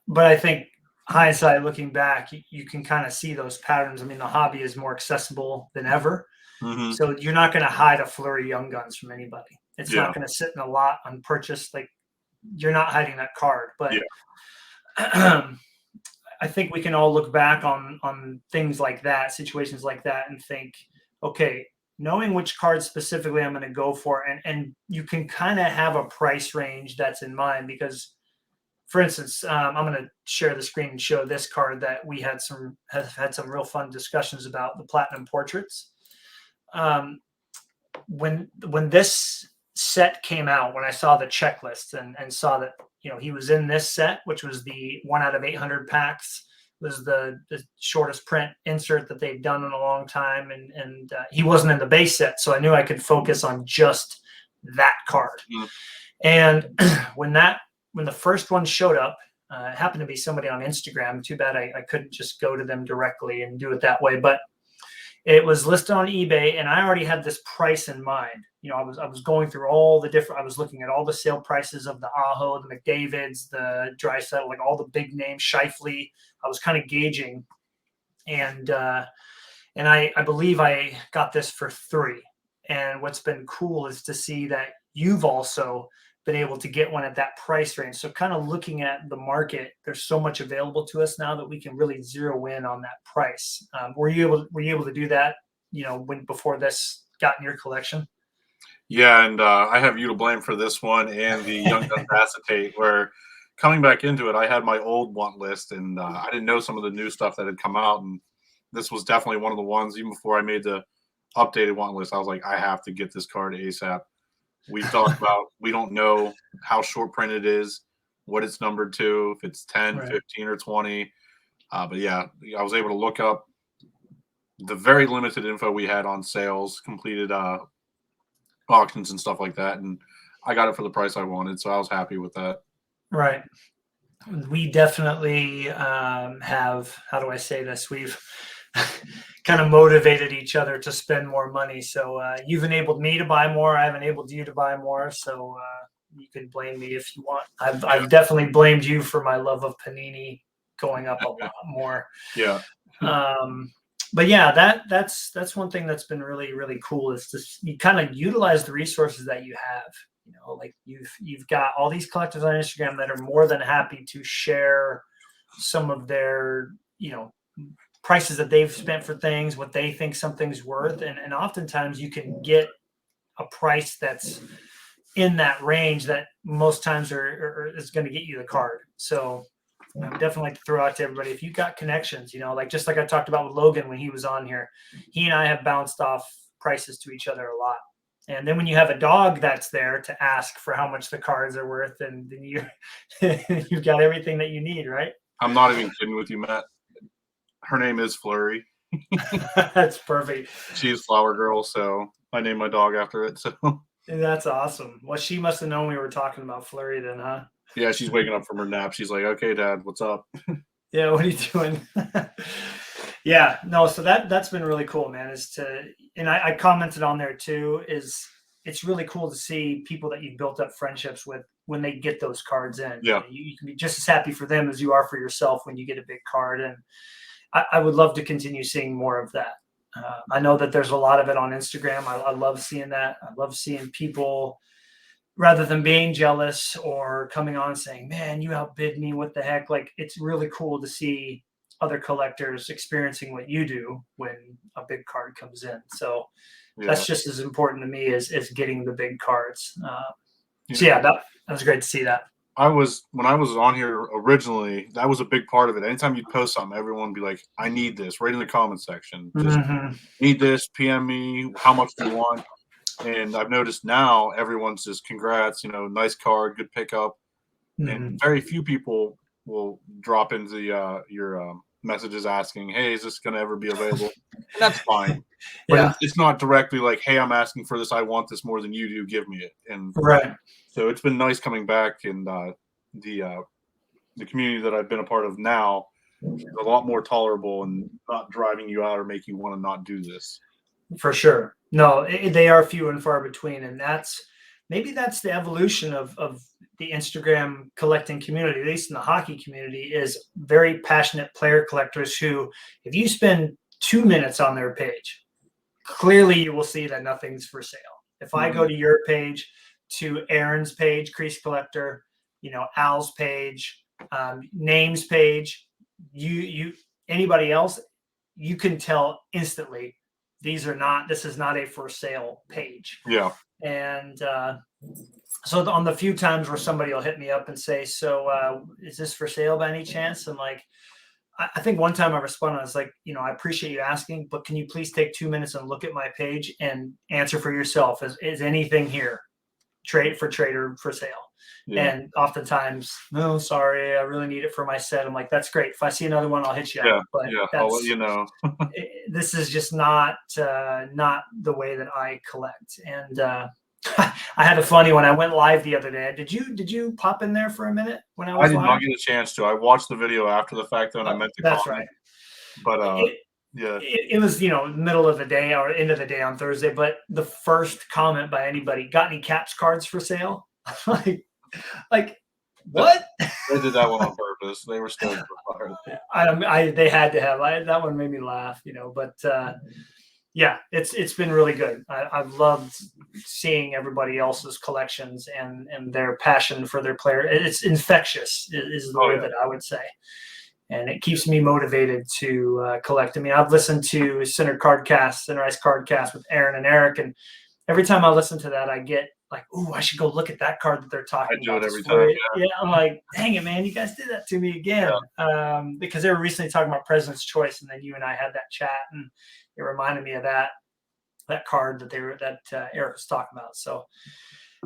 but I think hindsight, looking back, you can kind of see those patterns. I mean, the hobby is more accessible than ever, Hmm. so you're not going to hide a flurry young guns from anybody. It's Yeah, not going to sit in a lot unpurchased. Like you're not hiding that card. But yeah, I think we can all look back on things like that, situations like that, and think, okay, knowing which card specifically I'm going to go for, and you can kind of have a price range that's in mind because, for instance, I'm going to share the screen and show this card that we have had some real fun discussions about, the platinum portraits. Um, when this set came out, when I saw the checklist and saw that he was in this set, which was the 1 out of 800 packs, was the shortest print insert that they've done in a long time, and he wasn't in the base set, so I knew I could focus on just that card. mm, And when the first one showed up, it happened to be somebody on Instagram. Too bad I couldn't just go to them directly and do it that way, but it was listed on eBay, and I already had this price in mind. I was going through all the different. I was looking at all the sale prices of the Aho, the McDavid's, the Dry Settle, like all the big names, Shifley. I was kind of gauging, and I believe I got this for 3. And what's been cool is to see that you've also been able to get one at that price range. So kind of looking at the market, there's so much available to us now that we can really zero in on that price. Were you able to do that, when before this got in your collection? Yeah, and I have you to blame for this one and the Young Guns acetate. Where coming back into it, I had my old want list, and I didn't know some of the new stuff that had come out, and this was definitely one of the ones. Even before I made the updated want list, I was like, I have to get this card ASAP. We've talked about we don't know how short print it is, what it's numbered to, if it's 10, Right. 15, or 20. But yeah, I was able to look up the very limited info we had on sales, completed auctions and stuff like that, and I got it for the price I wanted, so I was happy with that. Right. We definitely have, how do I say this? We've kind of motivated each other to spend more money. So you've enabled me to buy more. I've enabled you to buy more. So you can blame me if you want. I've definitely blamed you for my love of Panini going up a lot more. Yeah, Um, but yeah, that's one thing that's been really really cool is to you kind of utilize the resources that you have. Like you've got all these collectors on Instagram that are more than happy to share some of their prices that they've spent for things, what they think something's worth, and oftentimes you can get a price that's in that range that most times is going to get you the card. So I would definitely like to throw out to everybody, if you got connections, like just like I talked about with Logan when he was on here, he and I have bounced off prices to each other a lot. And then when you have a dog that's there to ask for how much the cards are worth, and then you've got everything that you need, right? I'm not even kidding with you, Matt. Her name is Flurry. That's perfect. She is Flower Girl, so I named my dog after it. So That's awesome. Well, she must have known we were talking about Flurry then, huh? yeah, she's waking up from her nap. She's like, "Okay, Dad, what's up?" Yeah, what are you doing? Yeah, no, so that's been really cool, man. And I commented on there too, is it's really cool to see people that you've built up friendships with when they get those cards in. Yeah, You can be just as happy for them as you are for yourself when you get a big card. And I would love to continue seeing more of that. I know that there's a lot of it on Instagram. I love seeing that. I love seeing people, rather than being jealous or coming on saying, "Man, you outbid me. What the heck?" Like, it's really cool to see other collectors experiencing what you do when a big card comes in. So yeah. that's just as important to me as getting the big cards. You So know, yeah, that was great to see that. when I was on here originally, that was a big part of it. Anytime you'd post something, everyone would be like, "I need this," right in the comment section. Just Hmm. need this. PM me. How much do you want? And I've noticed now everyone's just congrats. Nice card, good pickup. And Hmm. very few people will drop into your messages asking, "Hey, is this going to ever be available?" And that's fine, but Yeah, it's not directly like, "Hey, I'm asking for this. I want this more than you do. Give me it." And right. so it's been nice coming back, and the uh, the community that I've been a part of now is a lot more tolerable and not driving you out or make you want to not do this. For sure. No, they are few and far between, and maybe that's the evolution of the Instagram collecting community, at least in the hockey community, is very passionate player collectors who, if you spend 2 minutes on their page, clearly you will see that nothing's for sale. If I go Mhm. to your page, to Aaron's page, Crease Collector, Al's page, Names page, you anybody else, you can tell instantly this is not a for sale page. Yeah, And so on the few times where somebody will hit me up and say, "So is this for sale by any chance?" And like, I think one time I responded, I was like, "I appreciate you asking, but can you please take 2 minutes and look at my page and answer for yourself? Is anything here trade or for sale?" yeah, And oftentimes, "No, sorry, I really need it for my set." I'm like, "That's great. If I see another one, I'll hit you up." yeah, But yeah. I'll let you know. this is just not the way that I collect. And I had a funny one. I went live the other day. Did you pop in there for a minute when I I was did not live? get a chance to. I watched the video after the fact, though, and I Oh, meant to that's right. comment, but It, yeah, it was middle of the day or end of the day on Thursday. But the first comment by anybody, "Got any caps cards for sale?" like that, what? they did that one on purpose. They were stoked for it. They had to have. That one made me laugh. But Yeah, it's been really good. I've loved seeing everybody else's collections and their passion for their player. It's infectious, is the Oh word yeah, that I would say, and it keeps me motivated to collect. I mean, I've listened to Center Ice Cardcast with Aaron and Eric, and every time I listen to that, I get like, "Ooh, I should go look at that card that they're I talking do about." it This every time. flurry, yeah. I'm like, "Dang it, man! You guys did that to me again." Because they were recently talking about President's Choice, and then you and I had that chat, and it reminded me of that card that Eric was talking about. So,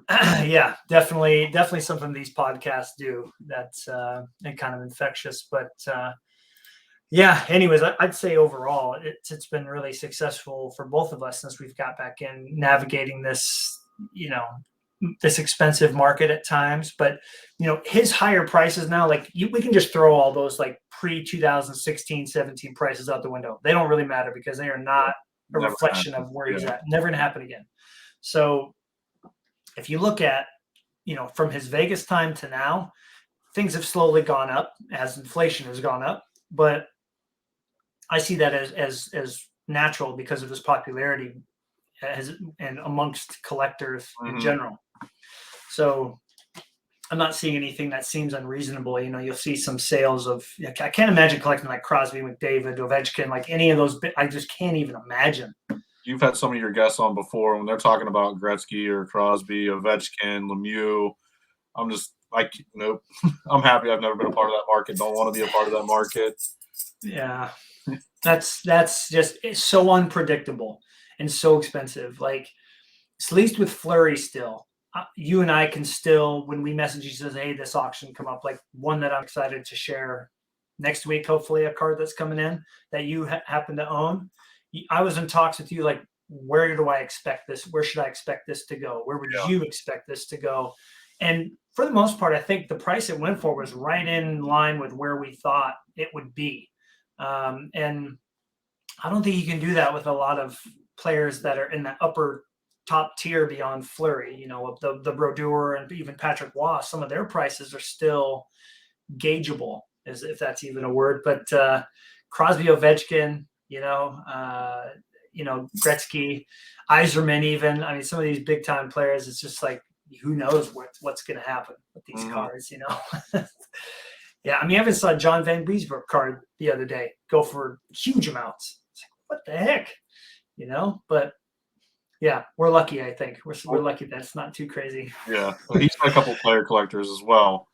yeah, definitely something these podcasts do that's and kind of infectious, but. Yeah. Anyways, I'd say overall, it's been really successful for both of us since we've got back in navigating this, you know, this expensive market at times. But his higher prices now, like we can just throw all those like pre 2016, 17 prices out the window. They don't really matter because they are not a Never reflection happened. of where he's Yeah, at. Never gonna happen again. So if you look at, from his Vegas time to now, things have slowly gone up as inflation has gone up. But I see that as natural because of his popularity as and amongst collectors in hmm general. So I'm not seeing anything that seems unreasonable. You'll see some sales of. I can't imagine collecting like Crosby, McDavid, Ovechkin, like any of those. I just can't even imagine. You've had some of your guests on before when they're talking about Gretzky or Crosby, Ovechkin, Lemieux. I'm just like, nope. I'm happy I've never been a part of that market. Don't want to be a part of that market. Yeah, that's just it's so unpredictable and so expensive. Like at least with Flurry still, you and I can still, when we message each other, hey, this auction come up, like one that I'm excited to share next week, hopefully a card that's coming in that you happen to own. I was in talks with you, like, where do I expect this? Where should I expect this to go? Where would Yeah, you expect this to go? And for the most part, I think the price it went for was right in line with where we thought it would be. And I don't think you can do that with a lot of players that are in the upper top tier beyond Flurry. The Brodeur and even Patrick Waugh, some of their prices are still gaugeable, as if that's even a word. But Crosby, Ovechkin, Gretzky, Iserman, even. I mean, some of these big time players, it's just like who knows what's going to happen with these hmm cards. Yeah, I mean, I even saw John Van Beesbrook card the other day go for huge amounts. It's like, what the heck, But yeah, we're lucky. I think we're lucky that it's not too crazy. yeah. Well, he's got a couple player collectors as well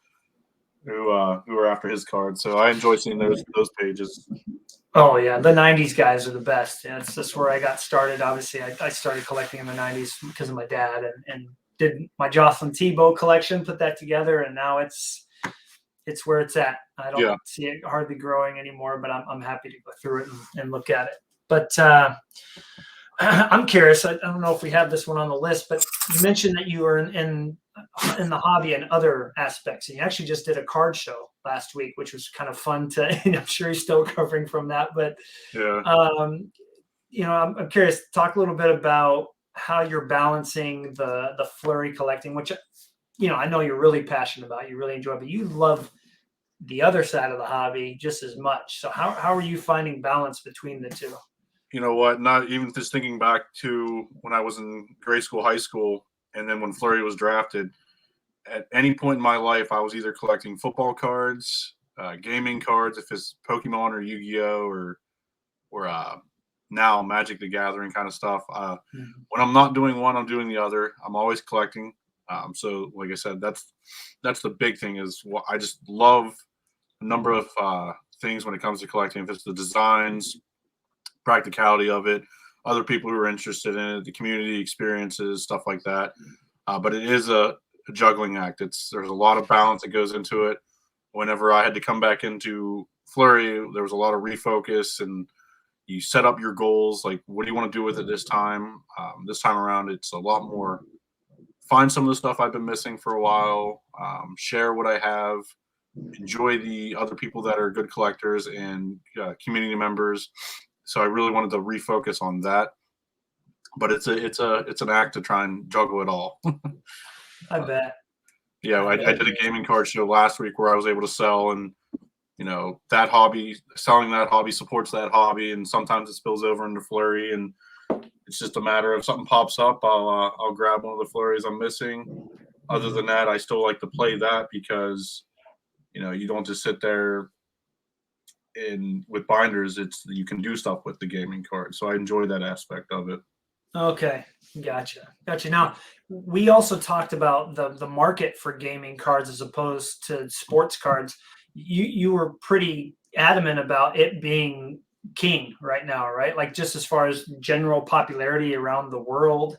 who are after his card. So I enjoy seeing those pages. Oh yeah, the '90s guys are the best. Yeah, it's just where I got started. Obviously, I started collecting in the '90s because of my dad, and did my Jocelyn Tebow collection, put that together, and now it's where it's at. I don't Yeah, see it hardly growing anymore, but I'm happy to go through it and look at it. But I'm curious. I don't know if we have this one on the list, but you mentioned that you were in the hobby and other aspects, and you actually just did a card show last week, which was kind of fun to. And I'm sure you're still recovering from that, but yeah. I'm curious. Talk a little bit about how you're balancing the flurry collecting, which I know you're really passionate about. You really enjoy, but you love the other side of the hobby just as much. So how are you finding balance between the two? You know what? Not even just thinking back to when I was in grade school, high school, and then when Flurry was drafted. At any point in my life, I was either collecting football cards, gaming cards, if it's Pokemon or Yu-Gi-Oh, or now Magic the Gathering kind of stuff. Mhm. When I'm not doing one, I'm doing the other. I'm always collecting. So, like I said, that's the big thing is what I just love a number of things when it comes to collecting. If it's the designs, practicality of it, other people who are interested in it, the community experiences, stuff like that. But it is a juggling act. There's a lot of balance that goes into it. Whenever I had to come back into Flurry, there was a lot of refocus and you set up your goals. Like, what do you want to do with it this time? This time around, it's a lot more find some of the stuff I've been missing for a while, share what I have, enjoy the other people that are good collectors and community members. So I really wanted to refocus on that. But it's an act to try and juggle it all. I bet. Yeah, I I bet did it a is. gaming card show last week where I was able to sell, and that hobby, selling that hobby supports that hobby, and sometimes it spills over into Flurry, and It's just a matter of something pops up, I'll grab one of the flurries I'm missing. Other Mhm. than that, I still like to play that because you don't just sit there and with binders. It's you can do stuff with the gaming card, so I enjoy that aspect of it. Okay, gotcha. Now, we also talked about the market for gaming cards as opposed to sports cards. You were pretty adamant about it being king right now, right? Like just as far as general popularity around the world,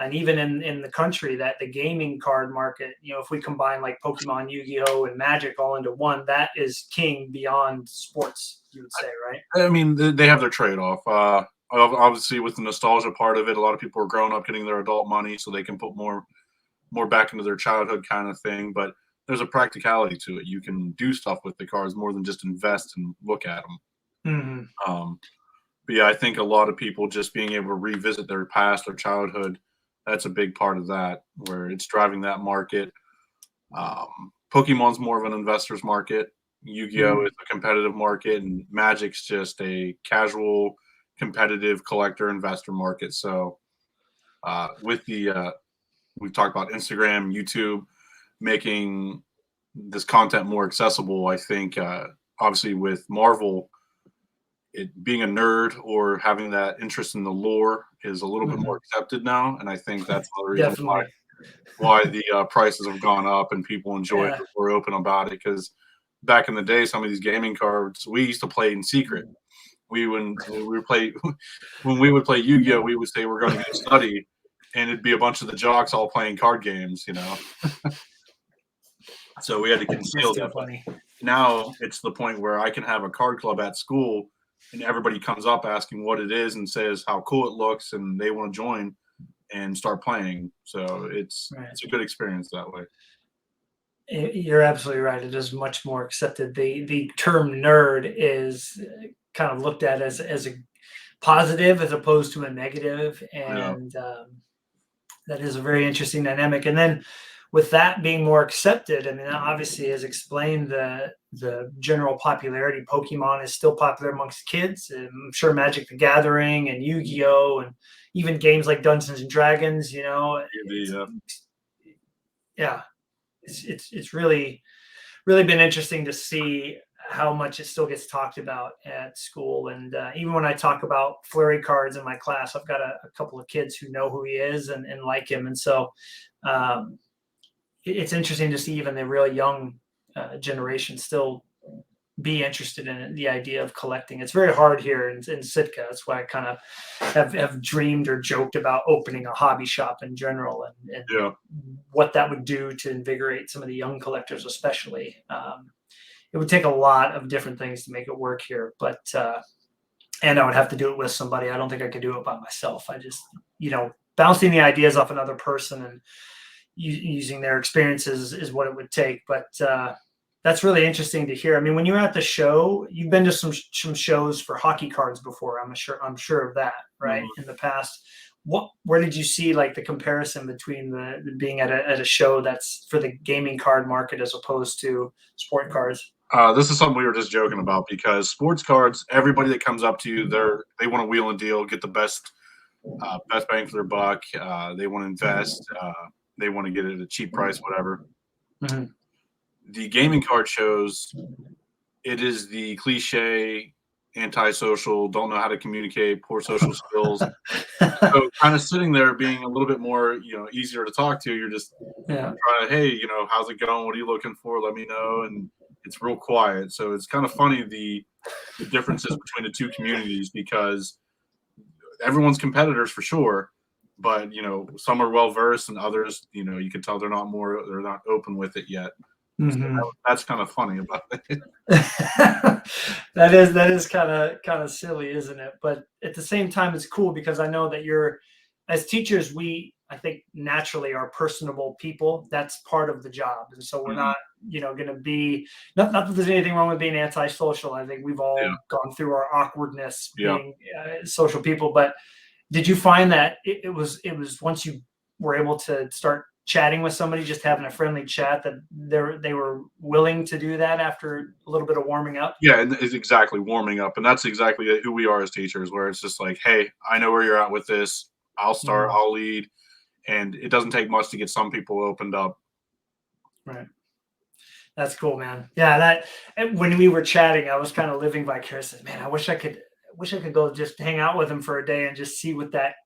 and even in the country, that the gaming card market, if we combine like Pokemon, Yu-Gi-Oh, and Magic all into one, that is king beyond sports. You would say, right? I mean, they have their trade off. Obviously, with the nostalgia part of it, a lot of people are growing up getting their adult money, so they can put more back into their childhood kind of thing. But there's a practicality to it. You can do stuff with the cards more than just invest and look at them. Hmm. But yeah, I think a lot of people just being able to revisit their past or childhood, that's a big part of that, where it's driving that market. Pokemon's more of an investor's market. Yu-Gi-Oh is a competitive market, and Magic's just a casual, competitive collector investor market. So, with the we've talked about Instagram, YouTube, making this content more accessible. I think obviously with Marvel, it being a nerd or having that interest in the lore is a little bit more Hmm. accepted now, and I think that's another reason Definitely. why the prices have gone up and people enjoy it. Yeah. We're open about it because back in the day, some of these gaming cards we used to play in secret. When we would play when we would play Yu-Gi-Oh, we would say we're going to go study, and it'd be a bunch of the jocks all playing card games. So we had to That's conceal too that. But funny. now it's the point where I can have a card club at school, and everybody comes up asking what it is and says how cool it looks, and they want to join and start playing. So Right. it's a good experience that way. You're absolutely right. It is much more accepted. The term nerd is kind of looked at as a positive as opposed to a negative, Yeah, and that is a very interesting dynamic. And then with that being more accepted, I mean, that obviously has explained the general popularity. Pokemon is still popular amongst kids. I'm sure Magic the Gathering and Yu-Gi-Oh and even games like Dungeons and Dragons. It's the yeah, it's really been interesting to see how much it still gets talked about at school. And even when I talk about flurry cards in my class, I've got a couple of kids who know who he is and like him. And so um, it's interesting to see even the real young generation still be interested in it, the idea of collecting. It's very hard here in Sitka. That's why I kind of have dreamed or joked about opening a hobby shop in general, and yeah. what that would do to invigorate some of the young collectors, especially. It would take a lot of different things to make it work here, but and I would have to do it with somebody. I don't think I could do it by myself. I just, bouncing the ideas off another person and using their experiences is what it would take. But that's really interesting to hear. I mean, when you were at the show, you've been to some shows for hockey cards before. I'm sure of that, right? Mhm. In the past, where did you see like the comparison between the being at a show that's for the gaming card market as opposed to sport cards? This is something we were just joking about because sports cards, everybody that comes up to you, they want to wheel and deal, get the best bang for their buck. They want to invest. They want to get it at a cheap price, whatever. Mhm. The gaming card shows, it is the cliche, antisocial, don't know how to communicate, poor social skills. So kind of sitting there being a little bit more, easier to talk to. You're just Yeah. trying to, hey, how's it going? What are you looking for? Let me know. And it's real quiet. So it's kind of funny the differences between the two communities because everyone's competitors for sure, but some are well versed and others, you can tell they're not open with it yet. So Mhm. that's kind of funny about it. That is kind of silly, isn't it? But at the same time, it's cool because I know that as teachers, we I think naturally are personable people. That's part of the job, and so we're Mhm. not going to be not that there's anything wrong with being antisocial. I think we've Yeah, all gone through our awkwardness yeah. being social people. But did you find that it was once you were able to start chatting with somebody, just having a friendly chat, that they were willing to do that after a little bit of warming up? Yeah, and it's exactly warming up, and that's exactly who we are as teachers, where it's just like, hey, I know where you're at with this. I'll start, Mhm. I'll lead, and it doesn't take much to get some people opened up. Right. That's cool, man. Yeah, that and when we were chatting, I was kind of living vicariously. Man, I wish I could go just hang out with him for a day and just see what that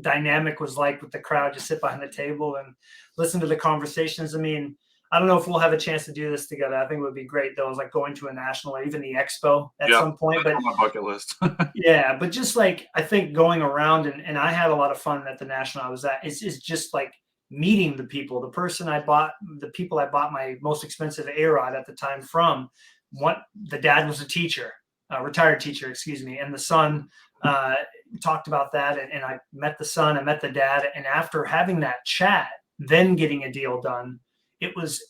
dynamic was like with the crowd, just sit behind the table and listen to the conversations. I mean, I don't know if we'll have a chance to do this together. I think it would be great though, is like going to a national or even the expo at Yeah, some point. that's But on my bucket list. yeah, but just like I think going around and I had a lot of fun at the national I was at. It's just like meeting the people. The people I bought my most expensive A Rod at the time from. What the dad was a teacher, a retired teacher, excuse me, and the son uh, talked about that. And I met the son, I met the dad, and after having that chat, then getting a deal done, it was.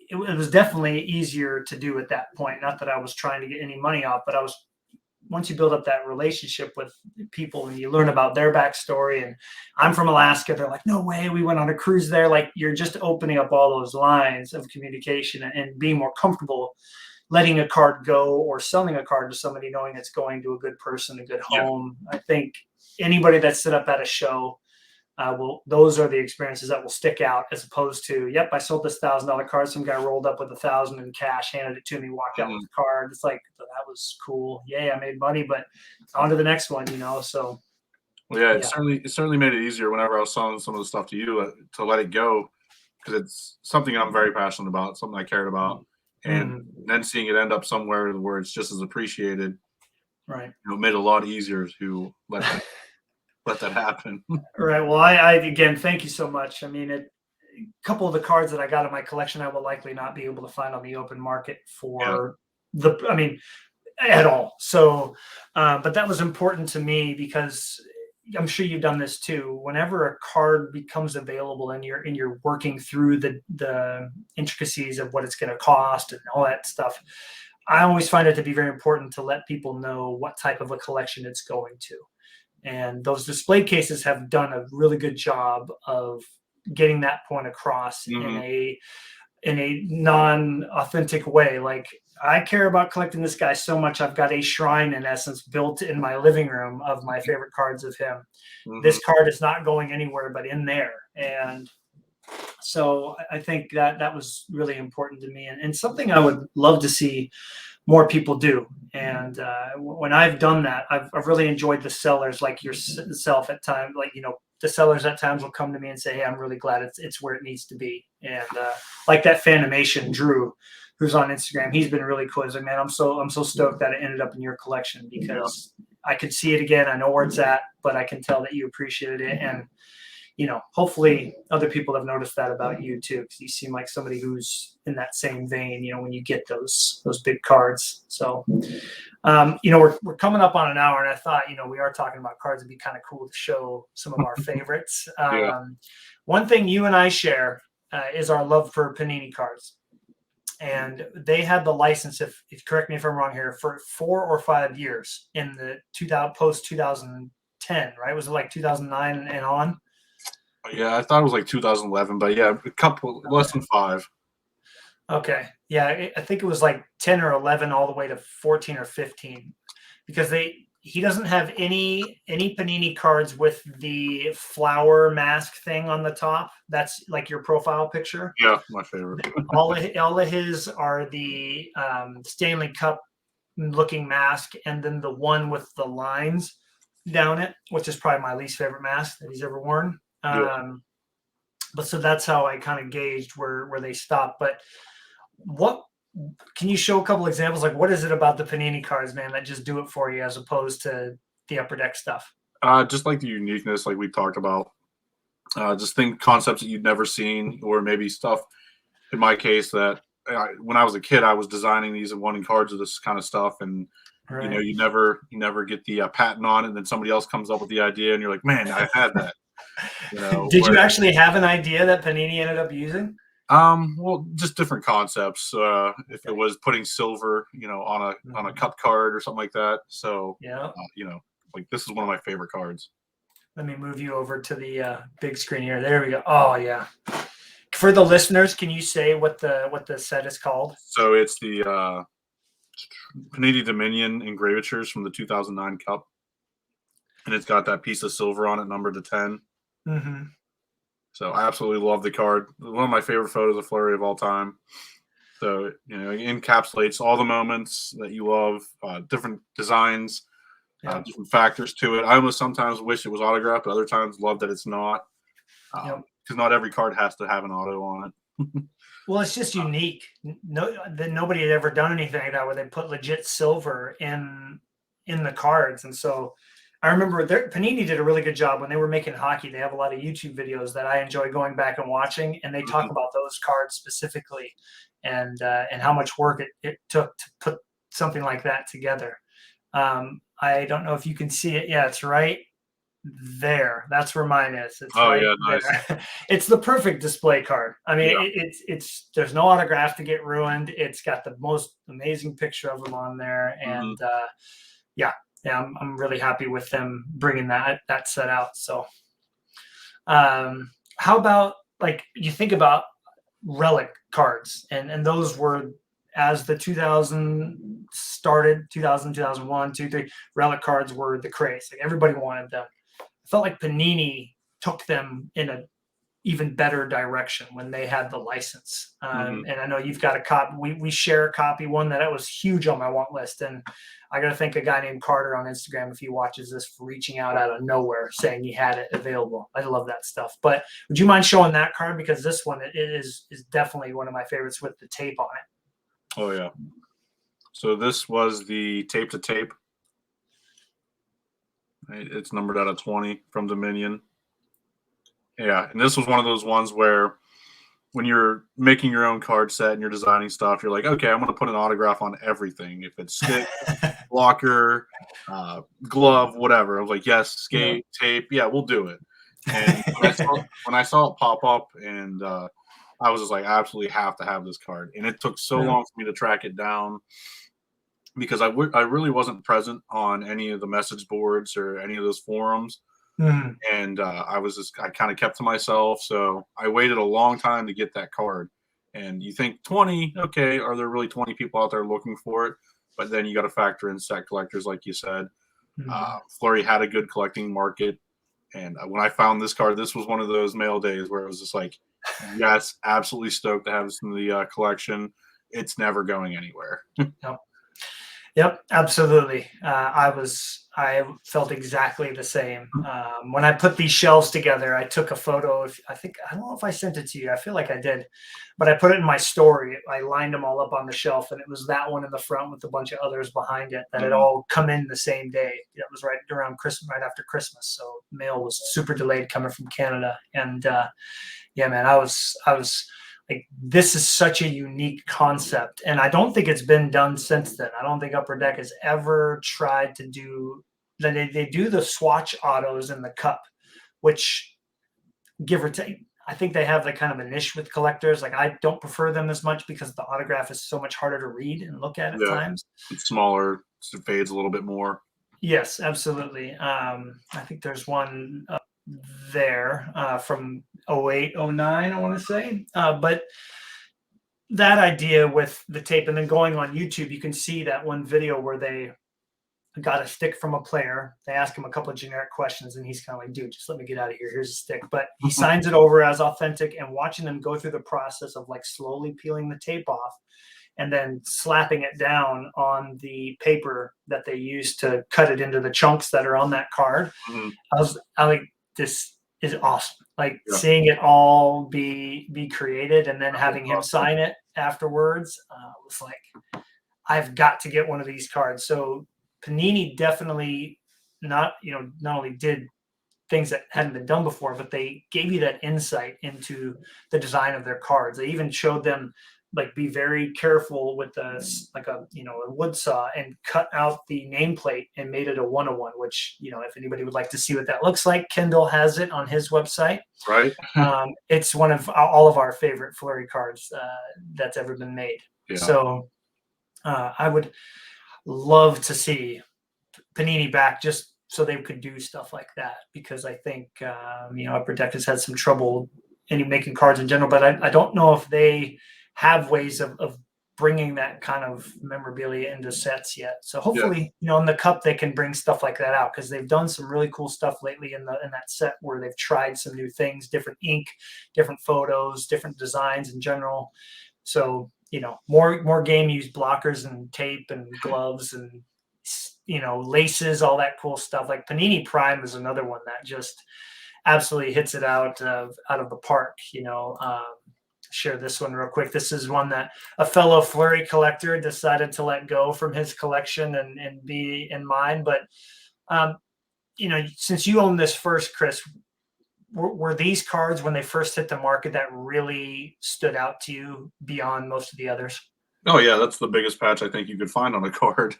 It was definitely easier to do at that point. Not that I was trying to get any money off, but I was once you build up that relationship with people and you learn about their backstory, and I'm from Alaska, they're like, no way, we went on a cruise there. Like you're just opening up all those lines of communication and being more comfortable letting a card go or selling a card to somebody knowing it's going to a good person, a good Yeah. home. I think anybody that's set up at a show will those are the experiences that will stick out as opposed to, yep, I sold this $1,000 card. Some guy rolled up with 1,000 in cash, handed it to me, walked out with Mhm. the card. It's like that was cool. Yay, I made money, but on to the next one, So Well, yeah, yeah. it certainly made it easier whenever I was selling some of the stuff to you to let it go because it's something I'm very passionate about, something I cared about, and Mhm. then seeing it end up somewhere where it's just as appreciated, Right. made it a lot easier to let that happen. Right. Well, I again, thank you so much. I mean, a couple of the cards that I got in my collection, I will likely not be able to find on the open market Yeah. for I mean, at all. So, but that was important to me because I'm sure you've done this too. Whenever a card becomes available and you're working through the intricacies of what it's going to cost and all that stuff, I always find it to be very important to let people know what type of a collection it's going to. And those display cases have done a really good job of getting that point across Hmm. in a non-authentic way. Like I care about collecting this guy so much, I've got a shrine in essence built in my living room of my favorite cards of him. Hmm. This card is not going anywhere but in there. And so I think that was really important to me, and something I would love to see more people do. And when I've done that, I've really enjoyed the sellers like yourself at times. Like the sellers at times will come to me and say, "Hey, I'm really glad it's where it needs to be." And like that Fanimation Drew, who's on Instagram, he's been really cool. He's like, "Man, I'm so stoked that it ended up in your collection Yeah. because I could see it again. I know where it's at, but I can tell that you appreciated it." And hopefully other people have noticed that about you too, because you seem like somebody who's in that same vein, when you get those big cards. So, we're coming up on an hour, and I thought, we are talking about cards. It'd be kind of cool to show some of our favorites. Yeah. One thing you and I share is our love for Panini cards. And they had the license, if correct me if I'm wrong here, for 4 or 5 years in the 2000 post 2010, right? Was it like 2009 and on? Yeah, I thought it was like 2011, but yeah, a couple less than 5. Okay. Yeah, I think it was like 10 or 11 all the way to 14 or 15 because he doesn't have any Panini cards with the flower mask thing on the top. That's like your profile picture. Yeah, my favorite. All of his are the Stanley Cup looking mask, and then the one with the lines down it, which is probably my least favorite mask that he's ever worn. Yeah. But so that's how I kind of gauged where they stopped. But what can you show a couple examples? Like, what is it about the Panini cards, man, that just do it for you as opposed to the Upper Deck stuff? Just like the uniqueness, like we talked about. Just think concepts that you'd never seen, or maybe stuff. In my case, that when I was a kid, I was designing these and wanting cards of this kind of stuff, and Right. you never get the patent on it, and then somebody else comes up with the idea, and you're like, man, I had that. Did you Where actually have an idea that Panini ended up using? well, just different concepts. If it Okay. was putting silver, on a Mhm. cup card or something like that. So, Yeah. like this is one of my favorite cards. Let me move you over to the big screen here. There we go. Oh yeah. For the listeners, can you say what the set is called? So it's the Panini Dominion engravatures from the 2009 Cup. and it's got that piece of silver on it, numbered to 10. Hmm. So I absolutely love the card. One of my favorite photos of Fleury of all time. So it encapsulates all the moments that you love, different designs, Yep. different factors to it. I almost sometimes wish it was autographed, but other times love that it's not, Yep. because not every card has to have an auto on it. Well, it's just unique. No, that nobody had ever done anything like that where they put legit silver in the cards, and so I remember Panini did a really good job when they were making hockey. They have a lot of YouTube videos that I enjoy going back and watching, and they talk Mhm. about those cards specifically, and how much work it took to put something like that together. I don't know if you can see it. Yeah, it's right there. That's where mine is. It's Oh right yeah, nice. there. It's the perfect display card. I mean, Yeah. it's there's no autograph to get ruined. It's got the most amazing picture of them on there, Hmm. and yeah, yeah, I'm really happy with them bringing that set out. So, how about like you think about relic cards, and those were as the 2000 started, 2000, 2001, 2, 3, relic cards were the craze. Like everybody wanted them. I felt like Panini took them in a even better direction when they had the license. Hmm. And I know you've got a copy. We share a copy. One that was huge on my want list, and I got to thank a guy named Carter on Instagram if he watches this for reaching out of nowhere saying he had it available. I love that stuff. But would you mind showing that card because this one is definitely one of my favorites with the tape on it. Oh yeah. So this was the tape to tape. It's numbered out of 20 from Dominion. Yeah, and this was one of those ones where when you're making your own card set and you're designing stuff, you're like, okay, I'm going to put an autograph on everything. If it's stick, blocker, glove, whatever. I was like, yes, Yeah. skate, tape, yeah, we'll do it. And when I saw it pop up, and I was just like, I absolutely have to have this card. And it took so Yeah. long for me to track it down because I really wasn't present on any of the message boards or any of those forums, Mhm. and I kind of kept to myself. So I waited a long time to get that card. And you think 20, okay, are there really 20 people out there looking for it? But then you got to factor in set collectors, like you said. Mhm. Flurry had a good collecting market, and when I found this card, this was one of those mail days where it was just like, yes, absolutely stoked to have this in the collection. It's never going anywhere. Yep. Yep, absolutely. I felt exactly the same. When I put these shelves together, I took a photo of, I don't know if I sent it to you. I feel like I did, but I put it in my story. I lined them all up on the shelf, and it was that one in the front with a bunch of others behind it that had Mhm. all come in the same day. It was right around Christmas, right after Christmas. So mail was super delayed coming from Canada, and yeah, man, I was like, this is such a unique concept, and I don't think it's been done since then. I don't think Upper Deck has ever tried to do that. They do the swatch autos in the cup, which give or take, I think they have like kind of a niche with collectors. Like I don't prefer them as much because the autograph is so much harder to read and look at Yeah, times. it's smaller, so it fades a little bit more. Yes, absolutely. I think there's one up there from 08, 09, I want to say. But that idea with the tape and then going on YouTube, you can see that one video where they got a stick from a player. They ask him a couple of generic questions, and he's kind of like, dude, just let me get out of here. Here's a stick. But he signs it over as authentic, and watching them go through the process of like slowly peeling the tape off and then slapping it down on the paper that they use to cut it into the chunks that are on that card. Mhm. I like, this is awesome. Like Yeah, seeing it all be created and then that was having him awesome. sign it afterwards was like, I've got to get one of these cards. So Panini definitely not only did things that hadn't been done before, but they gave you that insight into the design of their cards. They even showed them like be very careful with a wood saw and cut out the nameplate and made it a 101, which, if anybody would like to see what that looks like, Kendall has it on his website. Right? It's one of all of our favorite Flurry cards that's ever been made. Yeah. So I would love to see Panini back just so they could do stuff like that, because I think Upper Deck has had some trouble in making cards in general, but I don't know if they have ways of bringing that kind of memorabilia into sets yet. So Yeah. hopefully, in the cup they can bring stuff like that out because they've done some really cool stuff lately in that set where they've tried some new things, different ink, different photos, different designs in general. So more game use blockers and tape and gloves and laces, all that cool stuff. Like Panini Prime is another one that just absolutely hits it out of the park. Share this one real quick. This is one that a fellow Flurry collector decided to let go from his collection and be in mine. But since you own this first, Chris, were these cards when they first hit the market that really stood out to you beyond most of the others? Oh yeah, that's the biggest patch I think you could find on a card,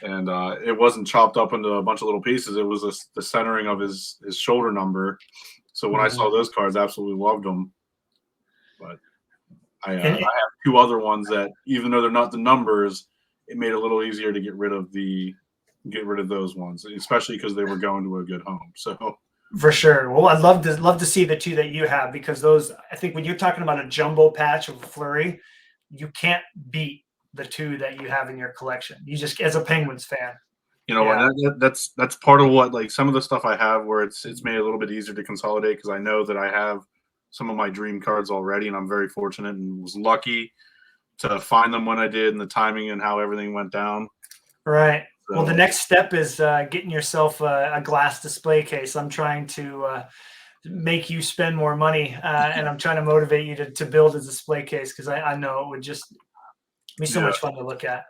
and it wasn't chopped up into a bunch of little pieces. It was the centering of his shoulder number. So when I Mhm. saw those cards, I absolutely loved them. But I And have two other ones that, even though they're not the numbers, it made it a little easier to get rid of those ones, especially because they were going to a good home. So for sure. Well, I'd love to see the two that you have because those, I think, when you're talking about a jumbo patch of Flurry, you can't beat the two that you have in your collection. You just, as a Penguins fan. you know, and Yeah. that's part of what, like, some of the stuff I have where it's made it a little bit easier to consolidate because I know that I have some of my dream cards already, and I'm very fortunate and was lucky to find them when I did, and the timing and how everything went down. Right. Well, the So next step is getting yourself a glass display case. I'm trying to make you spend more money, and I'm trying to motivate you to build a display case because I know it would just be so yeah, much fun to look at.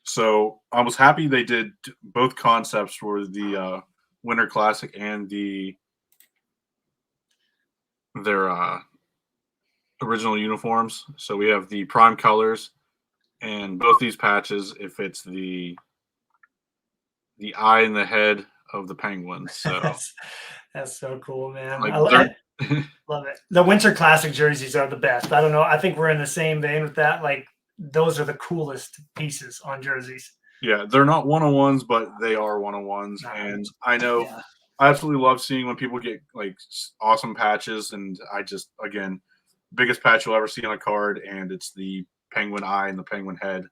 so I was happy they did both concepts for the Winter Classic and their original uniforms. So we have the prime colors, and both these patches, if it's the eye and the head of the Penguins. So that's, that's so cool, man. like I they're love it. The Winter Classic jerseys are the best. I don't know. I think we're in the same vein with that. Like those are the coolest pieces on jerseys. yeah, they're not one-on-ones, but they are one-on-ones. Nah, And I know yeah. I absolutely love seeing when people get like awesome patches. And I just, again, biggest patch you'll ever see on a card, and it's the penguin eye and the penguin head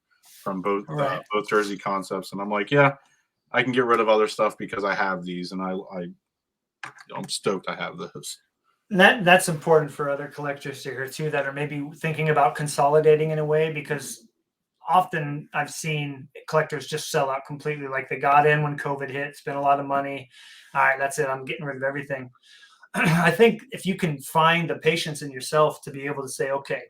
from Right. both jersey concepts. And I'm like, yeah, I can get rid of other stuff because I have these, and I'm stoked I have those. And that's important for other collectors to hear too that are maybe thinking about consolidating in a way because often I've seen collectors just sell out completely. Like they got in when COVID hit, spent a lot of money. All right, that's it. I'm getting rid of everything. I think if you can find the patience in yourself to be able to say, okay,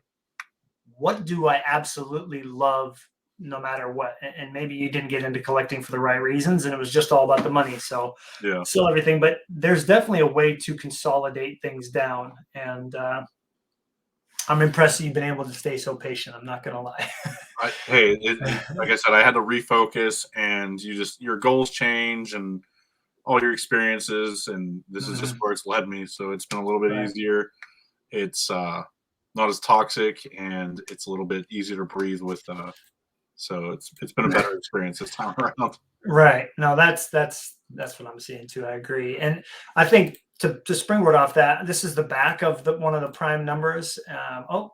what do I absolutely love no matter what? And maybe you didn't get into collecting for the right reasons and it was just all about the money. So Yeah. still everything, but there's definitely a way to consolidate things down. And I'm impressed that you've been able to stay so patient. I'm not going to lie. Like I said, I had to refocus, and your goals change and all your experiences, and this is just Mhm. where it's led me. So it's been a little bit Right. easier. It's not as toxic, and it's a little bit easier to breathe with. So it's been a better experience this time around. Right. No, that's what I'm seeing too. I agree. And I think to springboard off that, this is the back of the one of the prime numbers.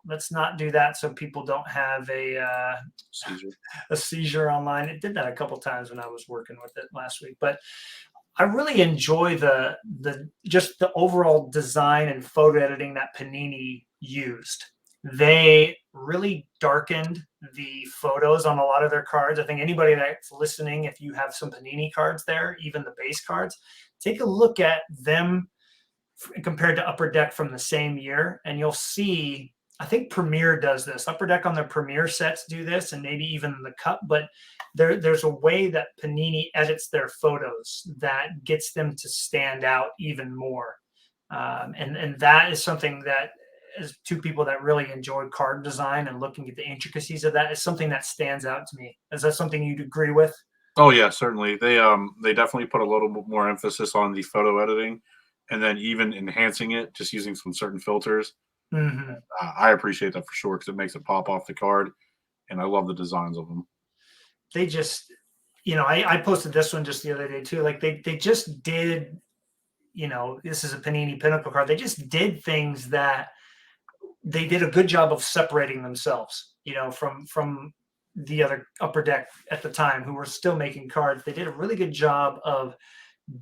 Let's not do that so people don't have Caesar. a seizure online. It did that a couple times when I was working with it last week. But I really enjoy the just the overall design and photo editing that Panini used. They really darkened the photos on a lot of their cards. I think anybody that's listening, if you have some Panini cards there, even the base cards, take a look at them compared to Upper Deck from the same year, and you'll see. I think Premiere does this. Upper Deck on their Premiere sets do this, and maybe even the Cup. But there's a way that Panini edits their photos that gets them to stand out even more, and that is something that, as two people that really enjoy card design and looking at the intricacies of that, is something that stands out to me. Is that something you'd agree with? Oh yeah, certainly. They definitely put a little bit more emphasis on the photo editing, and then even enhancing it just using some certain filters. Hmm. I appreciate that for sure because it makes it pop off the card, and I love the designs of them. They just, I posted this one just the other day too. Like they just did, this is a Panini Pinnacle card. They just did things that they did a good job of separating themselves. from the other Upper Deck at the time who were still making cards. They did a really good job of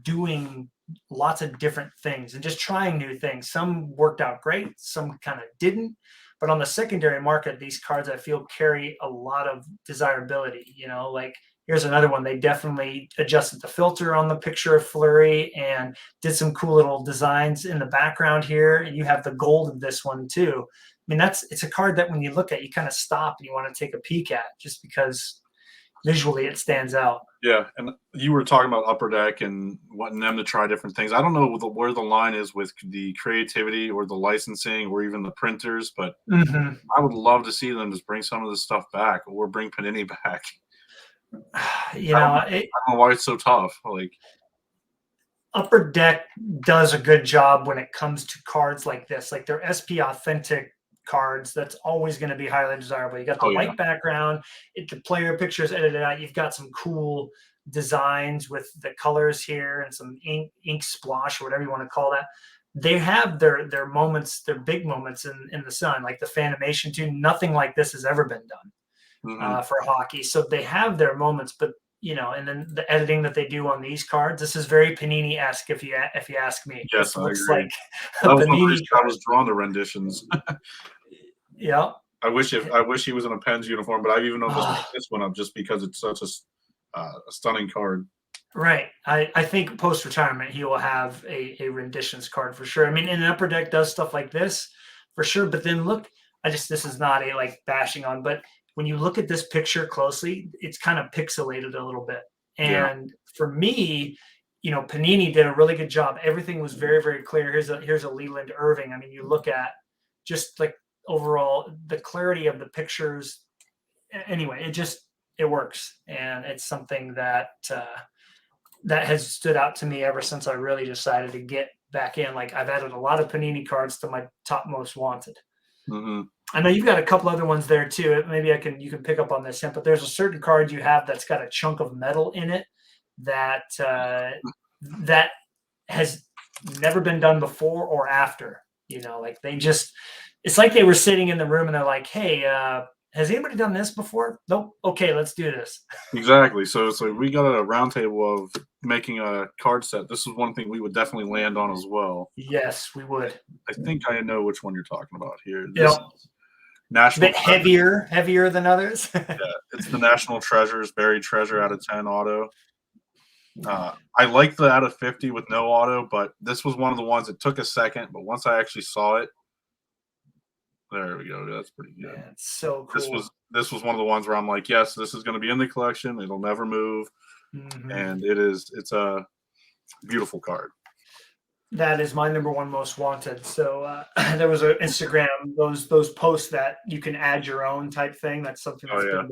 doing lots of different things and just trying new things. Some worked out great, some kind of didn't. But on the secondary market, these cards I feel carry a lot of desirability. Like here's another one. They definitely adjusted the filter on the picture of Fleury and did some cool little designs in the background here. And you have the gold of this one too. I mean, it's a card that when you look at, you kind of stop and you want to take a peek at just because visually it stands out. Yeah, and you were talking about Upper Deck and wanting them to try different things. I don't know where the line is with the creativity or the licensing or even the printers, but Mm-hmm. I would love to see them just bring some of this stuff back or bring Panini back. You know, I don't know why it's so tough. Like, Upper Deck does a good job when it comes to cards like this. Like their SP Authentic cards, that's always going to be highly desirable. You got the oh yeah, white background, the player picture is edited out. You've got some cool designs with the colors here and some ink splosh or whatever you want to call that. They have their moments, their big moments in the sun, like the Fanimation too. Nothing like this has ever been done for hockey. So they have their moments, but and then the editing that they do on these cards, this is very Panini-esque if you ask me. yes, This I looks agree. like a That was one of the Panini reasons I card. was drawn to renditions. Yeah. I wish he was in a Pens uniform, but I've even known just Oh, this one up just because it's such a stunning card. right. I think post-retirement he will have a renditions card for sure. I mean, and Upper Deck does stuff like this for sure. But then look, this is not a like bashing on, but when you look at this picture closely, it's kind of pixelated a little bit. Yeah. And for me, Panini did a really good job. Everything was very, very clear. Here's a Leland Irving. I mean, you look at just like overall the clarity of the pictures. Anyway, it works, and it's something that that has stood out to me ever since I really decided to get back in. Like I've added a lot of Panini cards to my top most wanted. Mm-hmm. I know you've got a couple other ones there too. Maybe you can pick up on this hint, but there's a certain card you have that's got a chunk of metal in it that that has never been done before or after. Like it's like they were sitting in the room and they're like, "Hey, has anybody done this before? Nope. Okay, let's do this." Exactly. So it's like we got a roundtable of making a card set. This is one thing we would definitely land on as well. Yes, we would. I think I know which one you're talking about here. This Yep. is A National bit heavier than others. Yeah, it's the National Treasures Buried Treasure out of 10 auto. I like the out of 50 with no auto, but this was one of the ones that took a second. But once I actually saw it, there we go. That's pretty good. Man, it's so cool. This was one of the ones where I'm like, yes, this is going to be in the collection. It'll never move, and it's a beautiful card. That is my number one most wanted. So there was an Instagram, those posts that you can add your own type thing. That's something that's been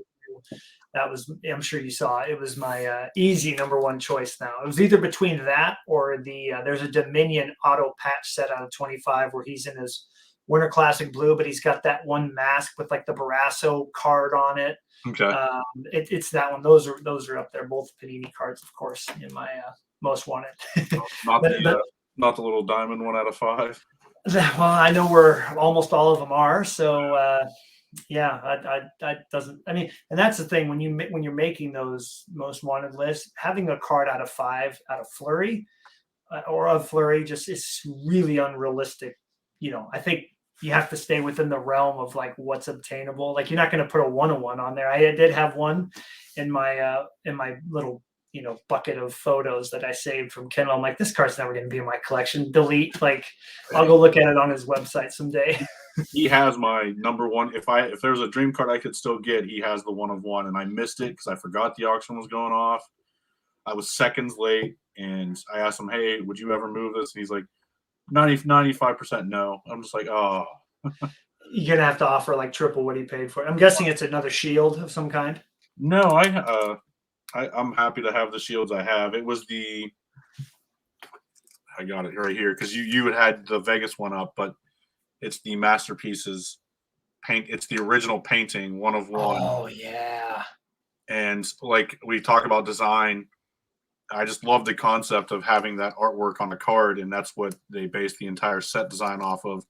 that was, I'm sure you saw, it was my easy number one choice now. It was either between that or there's a Dominion auto patch set out of 25 where he's in his Winter Classic blue, but he's got that one mask with like the Barrasso card on it. Okay. It's that one. Those are up there. Both Panini cards, of course, in my most wanted. Not the little diamond 1 out of 5. Well, I know where almost all of them are. So yeah, I doesn't. I mean, and that's the thing when you're making those most wanted lists, having a card out of 5 out of Fleury or of Fleury just is really unrealistic. I think you have to stay within the realm of like what's obtainable. Like you're not going to put a 101 on there. I did have one in my little bucket of photos that I saved from Kendall. I'm like, this card's never going to be in my collection. Delete. Like I'll go look at it on his website someday. He has my number one. If there's a dream card I could still get, he has the 1 of 1, and I missed it because I forgot the auction was going off. I was seconds late, and I asked him, "Hey, would you ever move this?" And he's like, 95% no. I'm just like, oh. You're gonna have to offer like triple what he paid for it. I'm guessing it's another shield of some kind. No, I'm happy to have the shields I have. It was I got it right here because you had the Vegas one up, but it's the Masterpieces paint. It's the original painting, 1 of 1. Oh yeah. And like we talk about design, I just love the concept of having that artwork on the card, and that's what they based the entire set design off of.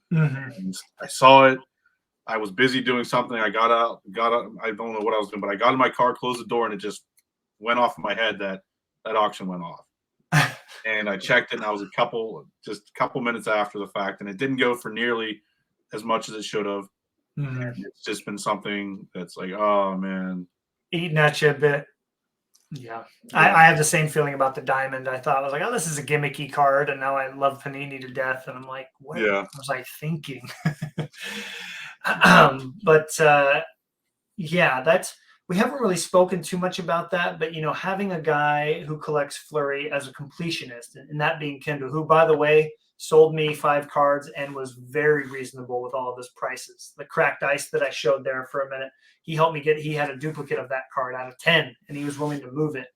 And I saw it. I was busy doing something. I got out. I don't know what I was doing, but I got in my car, closed the door, and it just went off in my head that that auction went off. And I checked it, and I was just a couple minutes after the fact, and it didn't go for nearly as much as it should have. Mhm. And it's just been something that's like, oh man, Eating at you a bit. Yeah. yeah, I have the same feeling about the diamond. I thought I was like, oh, this is a gimmicky card, and now I love Panini to death. And I'm like, what yeah. was I thinking? But yeah, that's we haven't really spoken too much about that, but having a guy who collects Flurry as a completionist, and that being Kendall, who, by the way, sold me 5 cards and was very reasonable with all of his prices. The cracked ice that I showed there for a minute, he helped me get. He had a duplicate of that card out of 10, and he was willing to move it.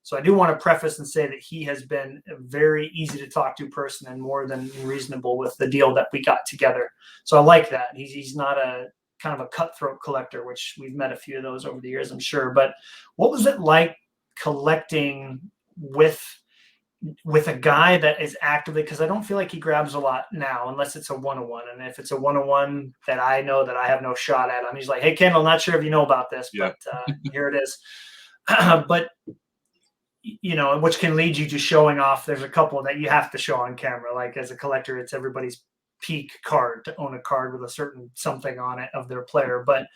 So I do want to preface and say that he has been a very easy to talk to person and more than reasonable with the deal that we got together. So I like that. He's not a kind of a cutthroat collector, which we've met a few of those over the years, I'm sure. But what was it like collecting with a guy that is actively, because I don't feel like he grabs a lot now unless it's a 101. And if it's a 101 that I know that I have no shot at, he's like, hey, Kendall, not sure if you know about this, Yeah. but here it is. But which can lead you to showing off. There's a couple that you have to show on camera. Like as a collector, it's everybody's peak card to own a card with a certain something on it of their player. But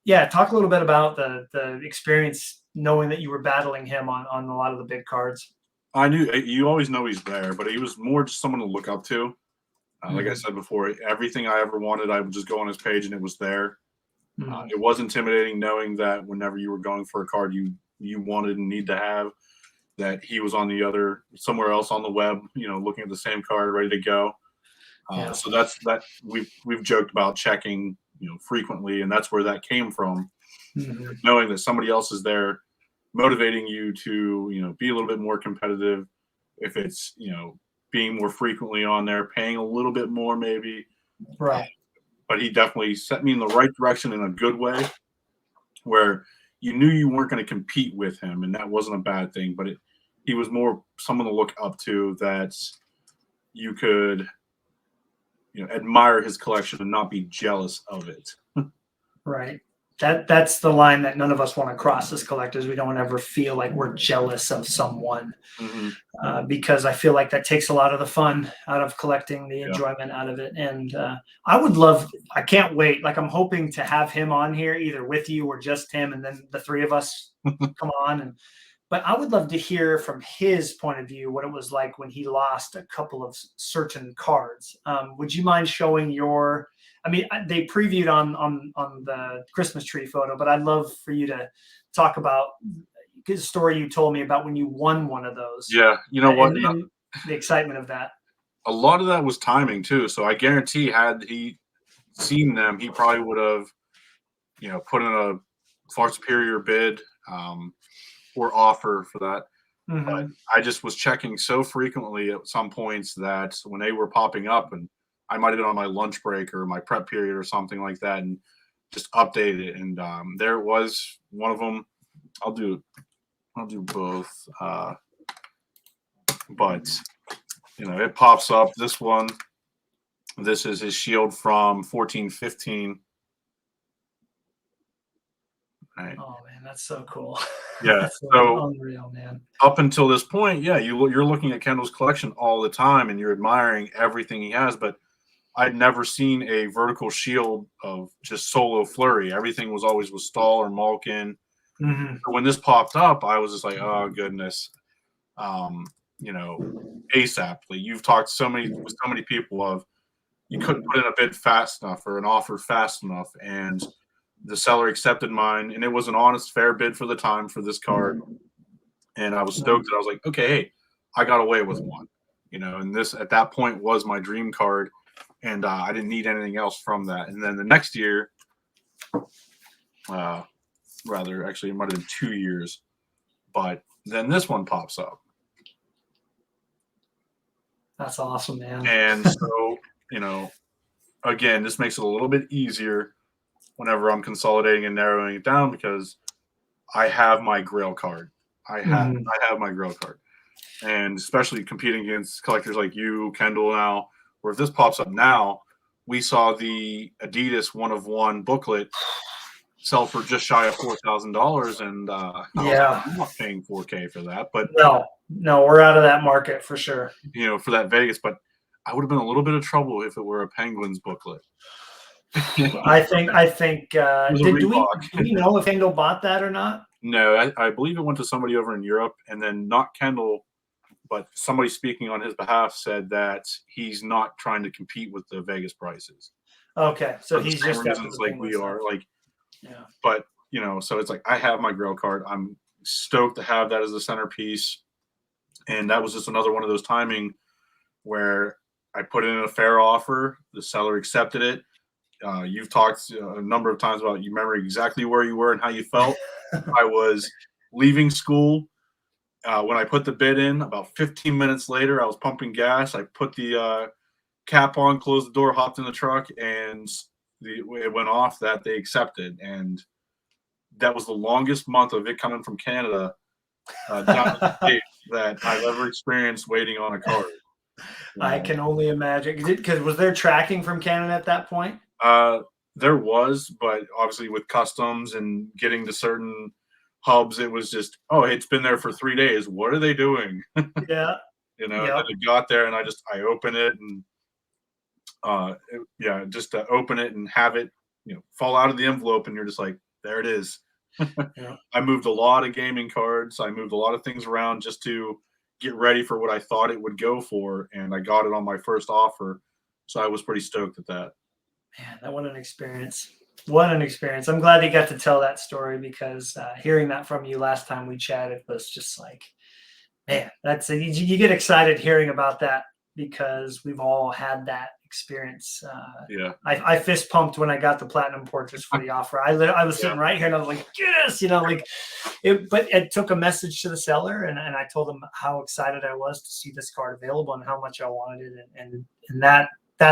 yeah, talk a little bit about the experience knowing that you were battling him on a lot of the big cards. I knew you always know he's there, but he was more just someone to look up to. Like I Mm-hmm. said before, everything I ever wanted, I would just go on his page and it was there. Mm-hmm. It was intimidating knowing that whenever you were going for a card you wanted and need to have, that he was on the other somewhere else on the web, looking at the same card, ready to go. Yeah. So that we've joked about checking, frequently, and that's where that came from. Mm-hmm. Knowing that somebody else is there, motivating you to, be a little bit more competitive. If it's, being more frequently on there, paying a little bit more, maybe. Right. But he definitely set me in the right direction in a good way, where you knew you weren't going to compete with him, and that wasn't a bad thing. But he was more someone to look up to, that you could, admire his collection and not be jealous of it. Right. That's the line that none of us want to cross as collectors. We don't ever feel like we're jealous of someone, Mm-hmm. because I feel like that takes a lot of the fun out of collecting, the Yeah. enjoyment out of it. And I can't wait. Like I'm hoping to have him on here either with you or just him, and then the three of us come on. But I would love to hear from his point of view what it was like when he lost a couple of certain cards. Would you mind showing your? They previewed on the Christmas tree photo, but I'd love for you to talk about the story you told me about when you won one of those, Yeah. You know what? and the excitement of that. A lot of that was timing too. So I guarantee, had he seen them, he probably would have, put in a far superior bid, or offer for that. But Mm-hmm. I just was checking so frequently at some points that when they were popping up, and I might have been on my lunch break or my prep period or something like that, and just update it. And there it was, one of them. I'll do both. But it pops up. This one. This is his shield from 14-15. Right. Oh man, that's so cool. Yeah. That's So unreal, man. up until this point, yeah, you're looking at Kendall's collection all the time, and you're admiring everything he has. But I'd never seen a vertical shield of just solo Flurry. Everything was always with Stahl or Malkin. Mm-hmm. So when this popped up, I was just like, oh goodness. ASAP. You've talked with so many people of, you couldn't put in a bid fast enough or an offer fast enough, and the seller accepted mine, and it was an honest, fair bid for the time for this card. And I was stoked that I was like, okay, hey, I got away with one, and this at that point was my dream card, and I didn't need anything else from that. And then the next year, rather, actually, it might have been 2 years, but then this one pops up. That's awesome, man. And so, again, this makes it a little bit easier whenever I'm consolidating and narrowing it down, because I have my Grail card. I have my Grail card. And especially competing against collectors like you, Kendall, now, where if this pops up now, we saw the Adidas one of one booklet sell for just shy of $4,000, and I was like, Yeah. I'm not paying 4K for that, but No, we're out of that market for sure. for that Vegas, but I would have been a little bit of trouble if it were a Penguins booklet. I think It was a did Reebok. do we know if Kendall bought that or not? No, I believe it went to somebody over in Europe, and then not Kendall, but somebody speaking on his behalf said that he's not trying to compete with the Vegas prices Okay, so for the he's same just after reasons the like Penguin we stuff. are. Like, Yeah. but so it's like I have my Grail card. I'm stoked to have that as a centerpiece, and that was just another one of those timing where I put in a fair offer, the seller accepted it. You've talked a number of times about you remember exactly where you were and how you felt. I was leaving school when I put the bid in. About 15 minutes later, I was pumping gas. I put the cap on, closed the door, hopped in the truck, and it went off that they accepted. And that was the longest month of it coming from Canada down to the States that I've ever experienced waiting on a card. I can only imagine. Because was there tracking from Canada at that point? Uh, there was, but obviously with customs and getting to certain hubs, it was just, oh, it's been there for 3 days. What are they doing? Yeah. And then Yep. it got there, and I open it, and just to open it and have it, fall out of the envelope, and you're just like, there it is. Yeah. I moved a lot of gaming cards. I moved a lot of things around just to get ready for what I thought it would go for, and I got it on my first offer. So I was pretty stoked at that. Man, what an experience. What an experience. I'm glad you got to tell that story because hearing that from you last time we chatted was just like, man, you get excited hearing about that because we've all had that experience. Yeah. I fist pumped when I got the platinum portraits for the offer. I was sitting right here and I was like, yes, like it. But it took a message to the seller, and I told him how excited I was to see this card available and how much I wanted it, and that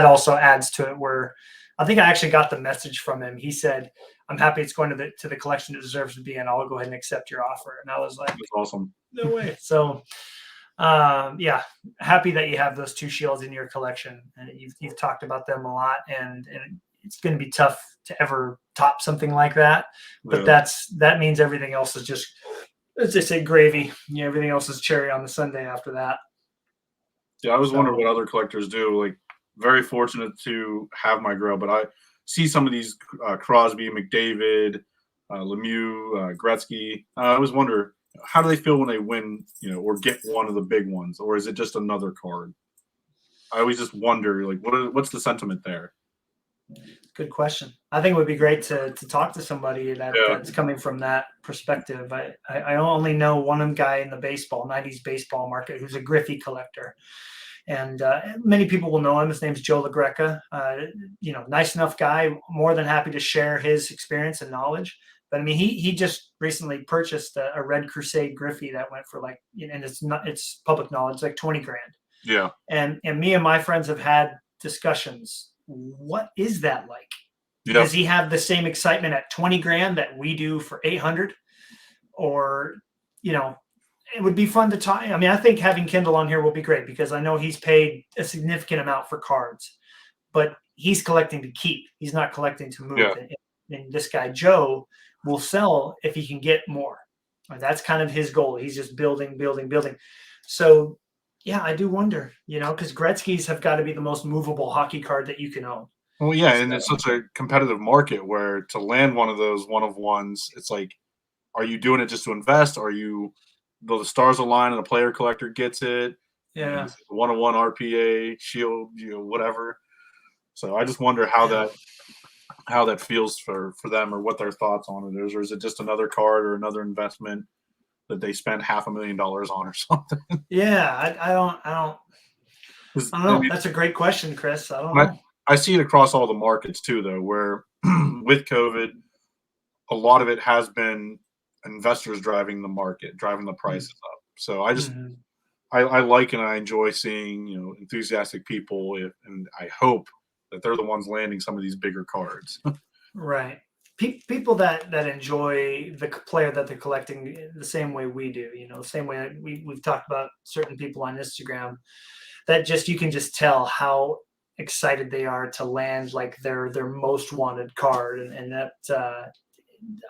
also adds to it. Where I think I actually got the message from him. He said, "I'm happy it's going to the collection it deserves to be, and I'll go ahead and accept your offer." And I was like, That's awesome. no way. So, yeah, happy that you have those two shields in your collection, and you've talked about them a lot, and it's going to be tough to ever top something like that. But Yeah. that means everything else is just, as they say, gravy. Everything else is cherry on the sundae after that. Yeah, I was wondering So, what other collectors do. Like, very fortunate to have my Grail, but I see some of these Crosby, McDavid, Lemieux, Gretzky. I always wonder, how do they feel when they win, or get one of the big ones, or is it just another card? I always just wonder, like, what's the sentiment there? good question. I think it would be great to talk to somebody Yeah, that's coming from that perspective. I only know one guy in the '90s baseball market who's a Griffey collector, and many people will know him. His name's Joe LaGreca. Nice enough guy. More than happy to share his experience and knowledge. But I mean, he just recently purchased a Red Crusade Griffey that went for like, and it's public knowledge, like 20 grand. yeah, And me and my friends have had discussions. What is that like? yeah, Does he have the same excitement at 20 grand that we do for 800? Or, it would be fun to talk. I mean, I think having Kindle on here will be great because I know he's paid a significant amount for cards, but he's collecting to keep. He's not collecting to yeah. move. And this guy, Joe, will sell if he can get more. That's kind of his goal. He's just building, building, building. So, yeah, I do wonder, because Gretzky's have got to be the most movable hockey card that you can own. Well, yeah, and So, it's such a competitive market where to land one of those one of ones, it's like, are you doing it just to invest? Are you, though the stars align and a player collector gets it, and yeah. it's one on one RPA shield, whatever. So I just wonder how that feels for them, or what their thoughts on it is, or is it just another card or another investment that they spent $500,000 on or something? Yeah, I don't I know. mean, That's a great question, Chris. I don't I, know. I see it across all the markets too, though, where with COVID, a lot of it has been investors driving the market, driving the prices up. So Mm-hmm. I like and I enjoy seeing enthusiastic people, and I hope that they're the ones landing some of these bigger cards. Right. People that enjoy the player that they're collecting the same way we do, the same way we've talked about certain people on Instagram that just, you can just tell how excited they are to land like their most wanted card, and that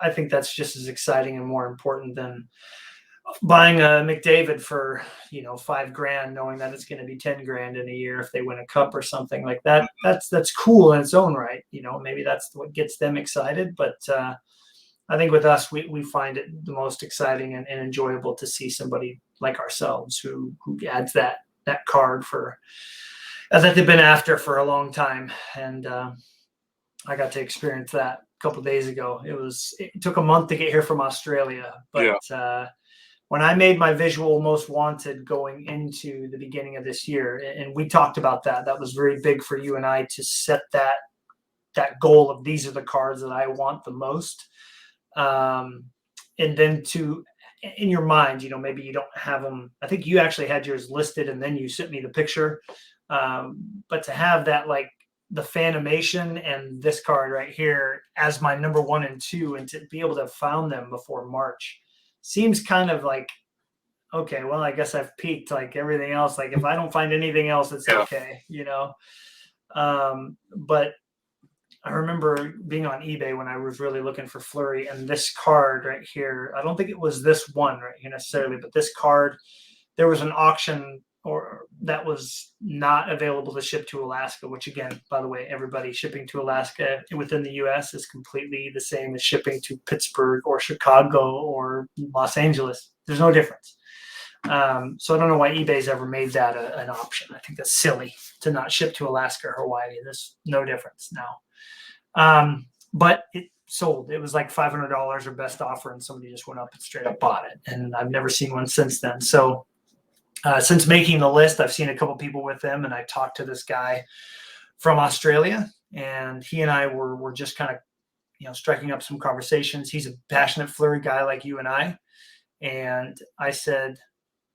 I think that's just as exciting and more important than buying a McDavid for $5 grand, knowing that it's going to be 10 grand in a year if they win a cup or something like that. That's cool in its own right. Maybe that's what gets them excited. But I think with us, we find it the most exciting and enjoyable to see somebody like ourselves who adds that card for that they've been after for a long time. And I got to experience that a couple of days ago. It took a month to get here from Australia, but when I made my visual most wanted going into the beginning of this year, and we talked about that was very big for you and I to set that goal of these are the cards that I want the most. And then in your mind, maybe you don't have them. I think you actually had yours listed and then you sent me the picture. But to have that, like the Fanimation and this card right here as my number 1 and 2, and to be able to have found them before March seems kind of like, okay, well, I guess I've peaked like everything else. Like if I don't find anything else, it's okay, but I remember being on eBay when I was really looking for Fleury, and this card right here, I don't think it was this one right here necessarily, but this card, there was an auction or that was not available to ship to Alaska, which again, by the way, everybody shipping to Alaska within the US is completely the same as shipping to Pittsburgh or Chicago or Los Angeles. There's no difference. So I don't know why eBay's ever made that an option. I think that's silly to not ship to Alaska or Hawaii. There's no difference now. But it sold. It was like $500 or best offer, and somebody just went up and straight up bought it. And I've never seen one since then. So since making the list, I've seen a couple people with them, and I talked to this guy from Australia, and he and I were just kind of striking up some conversations. He's a passionate Fleury guy like you and I. And I said,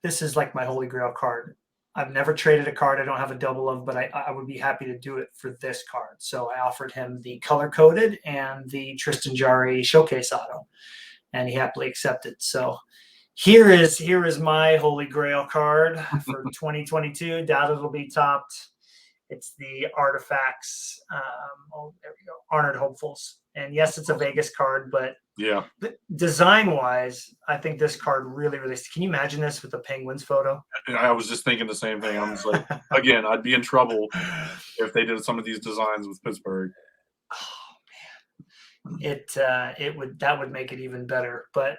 this is like my holy grail card. I've never traded a card I don't have a double of, but I would be happy to do it for this card. So I offered him the color coded and the Tristan Jarry showcase auto, and he happily accepted. So here is my holy grail card for 2022. Doubt it'll be topped. It's the Artifacts. There we go. Honored Hopefuls. And yes, it's a Vegas card, but design-wise, I think this card really, really. Can you imagine this with the Penguins photo? I was just thinking the same thing. I'm just like, again, I'd be in trouble if they did some of these designs with Pittsburgh. Oh man, that would make it even better. But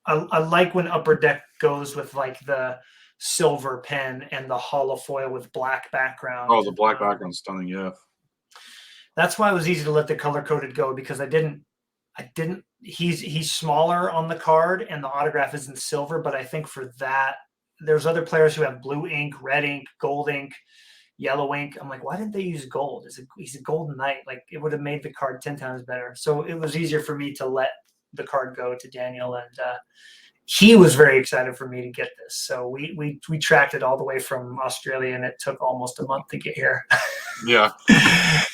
I like when Upper Deck goes with like the silver pen and the hollow foil with black background. Oh, the black background's stunning, yeah. That's why it was easy to let the color coded go, because I didn't he's smaller on the card and the autograph is in silver, but I think for that there's other players who have blue ink, red ink, gold ink, yellow ink. I'm like, why didn't they use gold? He's a golden knight. Like it would have made the card 10 times better. So it was easier for me to let the card go to Daniel, and he was very excited for me to get this. So we tracked it all the way from Australia, and it took almost a month to get here. Yeah.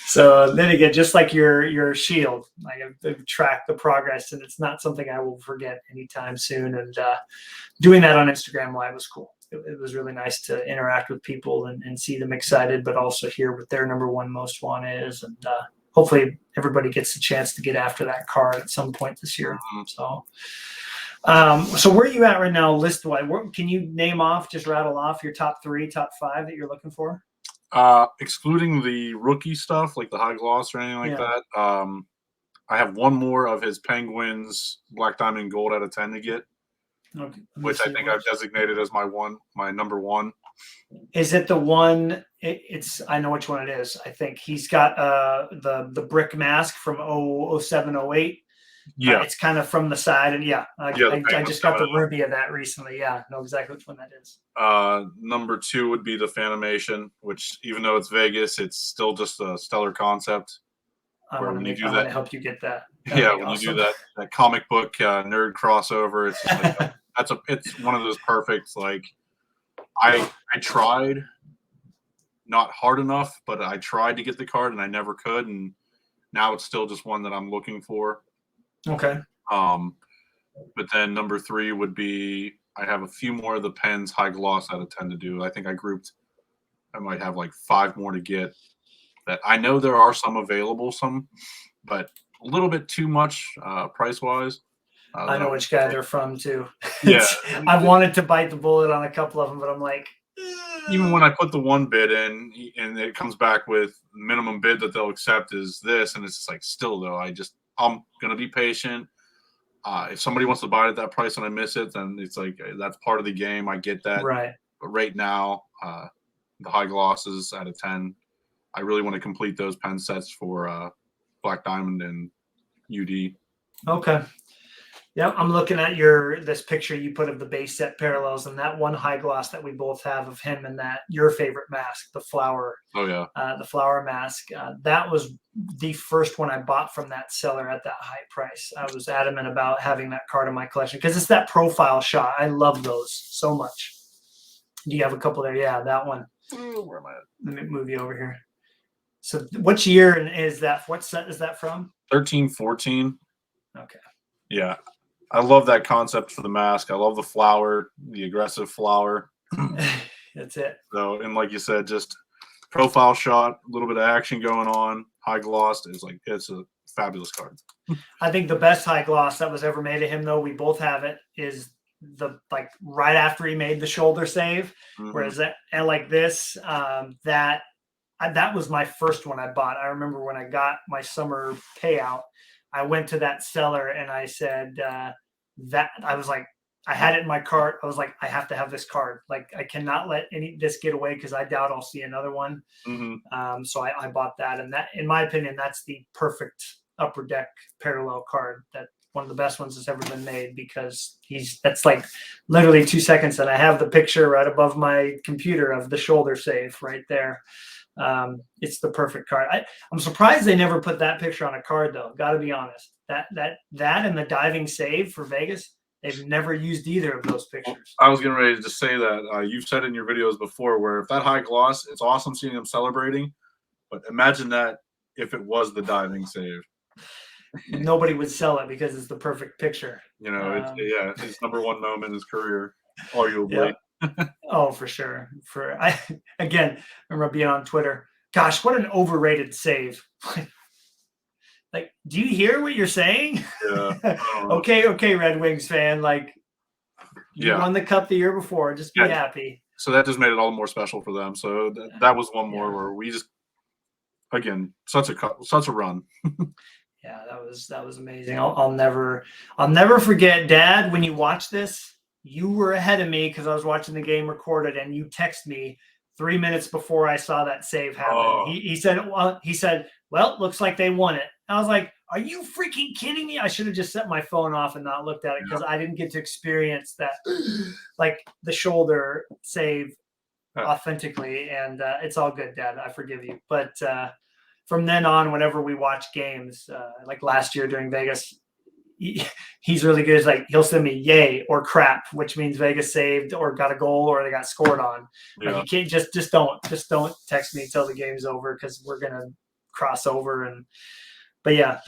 So then again, just like your shield, I've tracked the progress, and it's not something I will forget anytime soon. And doing that on Instagram Live was cool. It was really nice to interact with people and see them excited, but also hear what their number 1 most want is. And hopefully everybody gets the chance to get after that card at some point this year. So where are you at right now list-wise? Can you rattle off your top 3, top 5 that you're looking for? Excluding the rookie stuff, like the high gloss or anything like that, I have one more of his Penguins Black Diamond Gold out of 10 to get, which I think I've designated as my number 1. Is it the one? I know which one it is. I think he's got the brick mask from 07, 08. Yeah, it's kind of from the side, and I just got the ruby of that recently. Yeah, know exactly which one that is. Number 2 would be the Fanimation, which even though it's Vegas, it's still just a stellar concept. I want to help you get that. When awesome. You do that comic book nerd crossover, it's just like it's one of those perfect. Like I tried, not hard enough, but I tried to get the card and I never could, and now it's still just one that I'm looking for. Okay. But then number 3 would be, I have a few more of the pens high gloss out of 10 to do. I think I might have like 5 more to get. that I know there are some available, but a little bit too much price wise. I know which guy they're from too. Yeah, I wanted to bite the bullet on a couple of them, but I'm like, even when I put the one bid in and it comes back with minimum bid that they'll accept is this, and it's just like, still though, I'm gonna be patient. If somebody wants to buy it at that price and I miss it, then it's like that's part of the game. I get that. right. But right now, the high glosses out of 10. I really want to complete those pen sets for Black Diamond and UD. Okay. Yeah, I'm looking at this picture you put of the base set parallels, and that one high gloss that we both have of him and that your favorite mask, the flower. Oh yeah, the flower mask. That was the first one I bought from that seller at that high price. I was adamant about having that card in my collection because it's that profile shot. I love those so much. Do you have a couple there? Yeah, that one. Where am I at? Let me move you over here. So which year is that? What set is that from? 13, 14. Okay. Yeah. I love that concept for the mask. I love the flower, the aggressive flower. That's it. So, and like you said, just profile shot, a little bit of action going on, high glossed. It's a fabulous card. I think the best high gloss that was ever made of him, though, we both have it, is right after he made the shoulder save. Mm-hmm. Whereas and like this, that was my first one I bought. I remember when I got my summer payout, I went to that seller and I said that I was like, I had it in my cart. I was like, I have to have this card. Like, I cannot let this get away because I doubt I'll see another one. Mm-hmm. So I bought that, and that, in my opinion, that's the perfect upper deck parallel card. That one of the best ones that's ever been made because that's like literally 2 seconds, and I have the picture right above my computer of the shoulder save right there. It's the perfect card. I'm surprised they never put that picture on a card, though. Got to be honest. That and the diving save for Vegas, they've never used either of those pictures. I was getting ready to just say that. You've said in your videos before where if that high gloss, it's awesome seeing them celebrating, but imagine that if it was the diving save. Nobody would sell it because it's the perfect picture. You know, it's his number one moment in his career, arguably. Yeah. Oh, for sure. I remember being on Twitter. Gosh, what an overrated save. Like, do you hear what you're saying? Yeah. Okay, Red Wings fan. Like, you won the cup the year before. Just be happy. So that just made it all the more special for them. So that was one more where we just, again, such a run. Yeah, that was amazing. I'll never forget, Dad, when you watch this, you were ahead of me because I was watching the game recorded, and you text me 3 minutes before I saw that save happen. Oh. He said, well, looks like they won it. I was like, are you freaking kidding me? I should have just set my phone off and not looked at it because I didn't get to experience that, like the shoulder save authentically. And it's all good, Dad. I forgive you. But from then on, whenever we watch games, like last year during Vegas, he's really good. It's like he'll send me yay or crap, which means Vegas saved or got a goal or they got scored on. Like, you can't just don't text me until the game's over because we're gonna cross over. But yeah,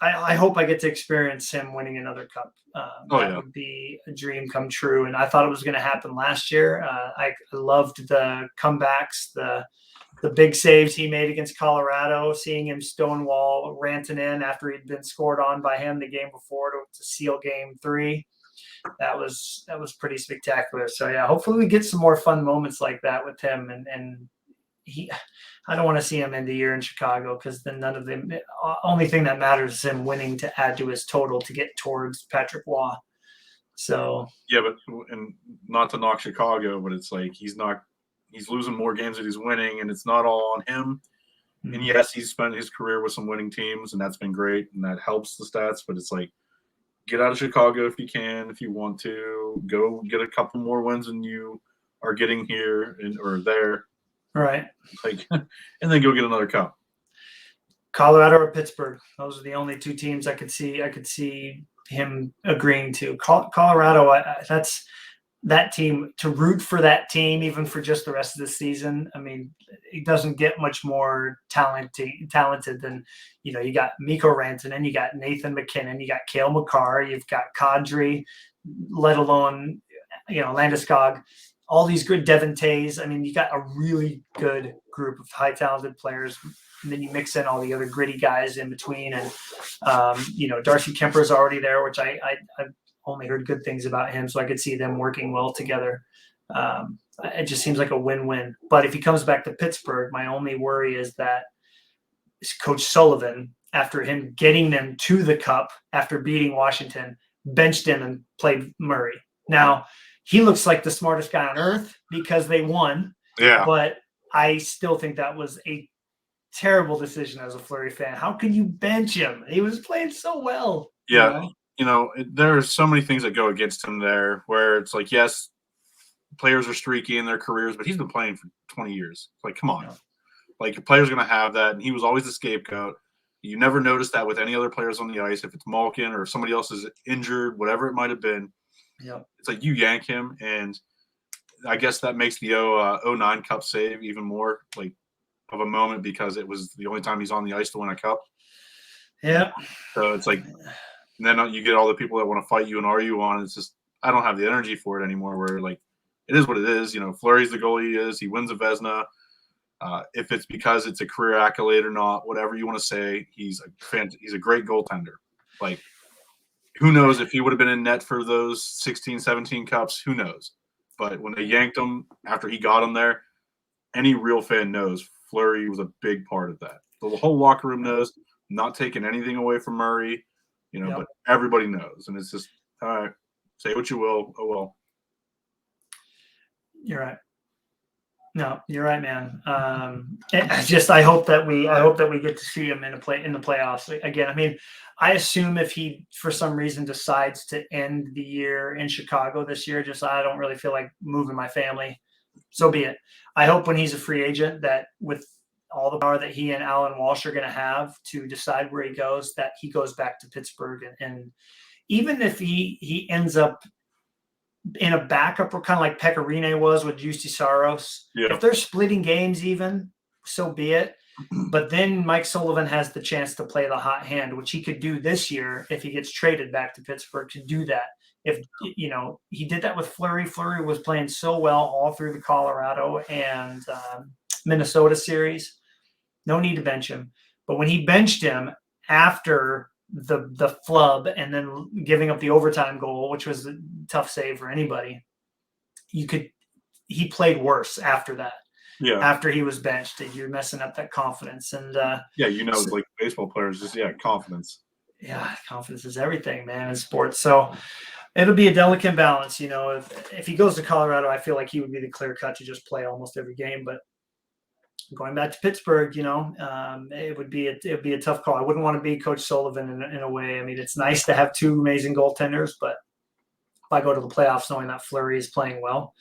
I hope I get to experience him winning another cup. That would be a dream come true. And I thought it was going to happen last year. I loved the comebacks, the big saves he made against Colorado, seeing him stonewall ranting in after he'd been scored on by him the game before to seal game 3. That was pretty spectacular. So yeah, hopefully we get some more fun moments like that with him. And I don't want to see him end the year in Chicago because then none of them. Only thing that matters is him winning to add to his total to get towards Patrick Waugh. So yeah, but and not to knock Chicago, but it's like he's losing more games than he's winning, and it's not all on him. Mm-hmm. And yes, he's spent his career with some winning teams, and that's been great, and that helps the stats. But it's like, get out of Chicago if you can, if you want to. Go get a couple more wins than you are getting here or there. Right. Like, and then go get another cup. Colorado or Pittsburgh. Those are the only 2 teams I could see him agreeing to. Colorado, that's that team, to root for that team, even for just the rest of the season. I mean, it doesn't get much more talented than, you got Mikko Rantanen, you got Nathan McKinnon, you got Cale Makar, you've got Kadri, let alone, Landeskog. all these good Devin Tays. I mean, you got a really good group of high talented players. And then you mix in all the other gritty guys in between. And, Darcy Kemper's already there, which I've only heard good things about him. So I could see them working well together. It just seems like a win-win. But if he comes back to Pittsburgh, my only worry is that Coach Sullivan, after him getting them to the Cup after beating Washington, benched him and played Murray. Now, he looks like the smartest guy on earth because they won. Yeah. But I still think that was a terrible decision as a Fleury fan. How can you bench him? He was playing so well. Yeah. There are so many things that go against him there where it's like, yes, players are streaky in their careers, but he's been playing for 20 years. Like, come on. Yeah. Like, your player's going to have that, and he was always the scapegoat. You never notice that with any other players on the ice. If it's Malkin or if somebody else is injured, whatever it might have been, it's like you yank him, and I guess that makes the 09 Cup save even more like of a moment because it was the only time he's on the ice to win a cup. Yeah. So it's like, and then you get all the people that want to fight you and argue on it. It's just, I don't have the energy for it anymore. Where like, it is what it is. Fleury's the goalie he is. He wins a Vezina. If it's because it's a career accolade or not, whatever you want to say, he's a great goaltender. Like, who knows if he would have been in net for those 16, 17 cups? Who knows? But when they yanked him after he got him there, any real fan knows Fleury was a big part of that. The whole locker room knows, not taking anything away from Murray, but everybody knows. And it's just, all right, say what you will. Oh, well. You're right. No, you're right, man. I hope that we get to see him in the playoffs again. I mean, I assume if he for some reason decides to end the year in Chicago this year, I don't really feel like moving my family, so be it. I hope when he's a free agent that with all the power that he and Alan Walsh are going to have to decide where he goes, that he goes back to Pittsburgh, and even if he ends up in a backup, or kind of like Pecorine was with Juicy Saros. Yeah. If they're splitting games even, so be it. But then Mike Sullivan has the chance to play the hot hand, which he could do this year if he gets traded back to Pittsburgh to do that. If, he did that with Fleury. Fleury was playing so well all through the Colorado and Minnesota series. No need to bench him. But when he benched him after the flub and then giving up the overtime goal, which was a tough save for anybody, he played worse after that. Yeah. After he was benched, you're messing up that confidence. And like baseball players, just confidence. Yeah, confidence is everything, man, in sports. So it'll be a delicate balance. If he goes to Colorado, I feel like he would be the clear cut to just play almost every game. But going back to Pittsburgh, it would be a tough call. I wouldn't want to be Coach Sullivan in a way. I mean, it's nice to have two amazing goaltenders, but if I go to the playoffs knowing that Fleury is playing well,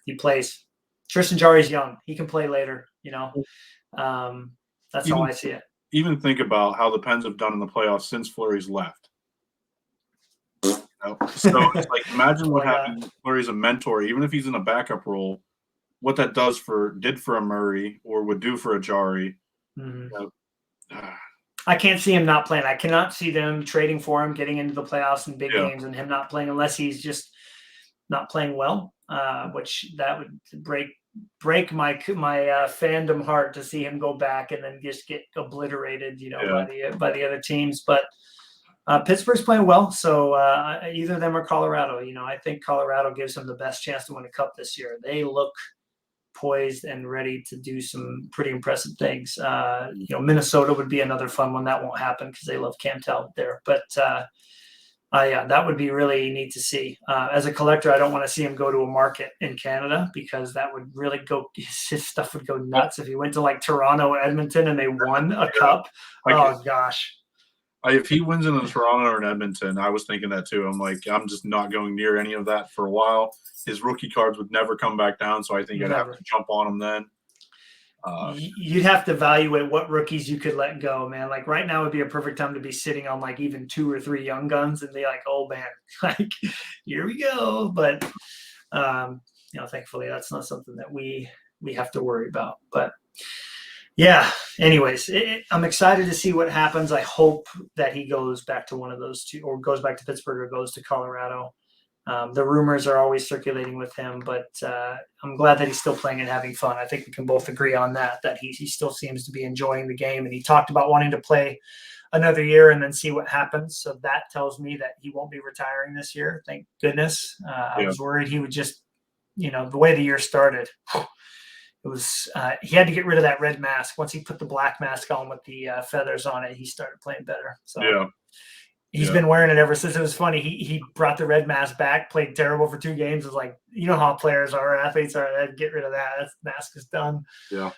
he plays. Tristan Jarry's young; he can play later. That's how I see it. Even think about how the Pens have done in the playoffs since Fleury's left. So it's like, imagine what happened. Fleury's a mentor, even if he's in a backup role. What that did for a Murray or would do for a Jarry. Mm-hmm. I can't see him not playing. I cannot see them trading for him, getting into the playoffs and big games, and him not playing unless he's just not playing well. Which that would break my fandom heart to see him go back and then just get obliterated, by the other teams. But Pittsburgh's playing well, so either of them or Colorado. I think Colorado gives them the best chance to win a cup this year. They look poised and ready to do some pretty impressive things. Minnesota would be another fun one. That won't happen because they love Cam Talbot there. But that would be really neat to see. As a collector, I don't want to see him go to a market in Canada because that would really his stuff would go nuts if he went to like Toronto or Edmonton and they won a cup. Oh gosh. If he wins in Toronto or in Edmonton, I was thinking that too. I'm like, I'm just not going near any of that for a while. His rookie cards would never come back down, so I think I'd have to jump on him then. You'd have to evaluate what rookies you could let go, man. Like right now would be a perfect time to be sitting on like even 2 or 3 young guns and be like, oh man, like here we go. But thankfully that's not something that we have to worry about. But yeah, anyways, I'm excited to see what happens. I hope that he goes back to one of those two, or goes back to Pittsburgh or goes to Colorado. The rumors are always circulating with him, but I'm glad that he's still playing and having fun. I think we can both agree on that, that he still seems to be enjoying the game. And he talked about wanting to play another year and then see what happens. So that tells me that he won't be retiring this year. Thank goodness. I Yeah. was worried he would just, the way the year started, it was he had to get rid of that red mask. Once he put the black mask on with the feathers on it, he started playing better. So Yeah. he's been wearing it ever since. It was funny. He brought the red mask back, played terrible for 2 games. It was like, how players are, athletes are. Get rid of that. That mask is done. Yeah.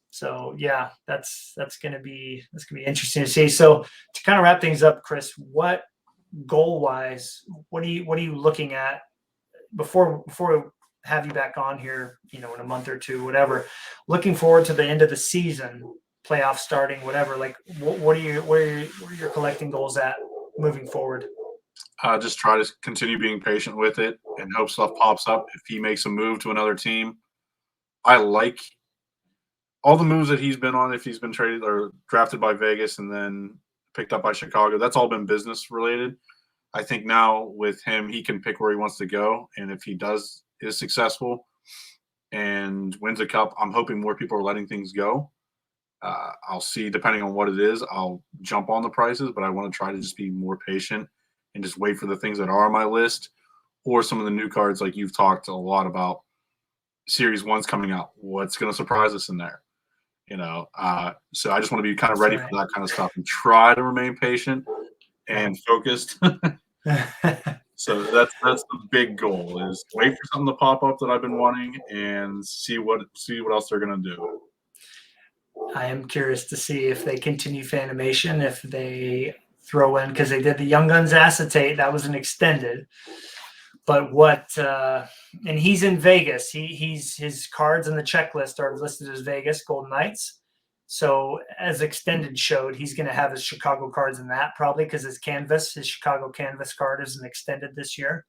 So yeah, that's gonna be interesting to see. So to kind of wrap things up, Chris, what goal wise, what are you looking at before we have you back on here, in a month or two, whatever, looking forward to the end of the season, playoffs starting, whatever, like what are your collecting goals at moving forward? Just try to continue being patient with it and hope stuff pops up. If he makes a move to another team, I like all the moves that he's been on. If he's been traded or drafted by Vegas and then picked up by Chicago, that's all been business related. I think now with him, he can pick where he wants to go, and if he is successful and wins a cup, I'm hoping more people are letting things go. I'll see, depending on what it is, I'll jump on the prices, but I want to try to just be more patient and just wait for the things that are on my list, or some of the new cards like you've talked a lot about. Series 1's coming out. What's going to surprise us in there? So I just want to be kind of ready for that kind of stuff and try to remain patient and focused. So that's the big goal, is wait for something to pop up that I've been wanting and see what else they're going to do. I am curious to see if they continue Fanimation, if they throw in, because they did the Young Guns acetate, that was an extended. But and he's in Vegas. His cards in the checklist are listed as Vegas Golden Knights. So as extended showed, he's going to have his Chicago cards in that, probably because his Chicago canvas card is an extended this year.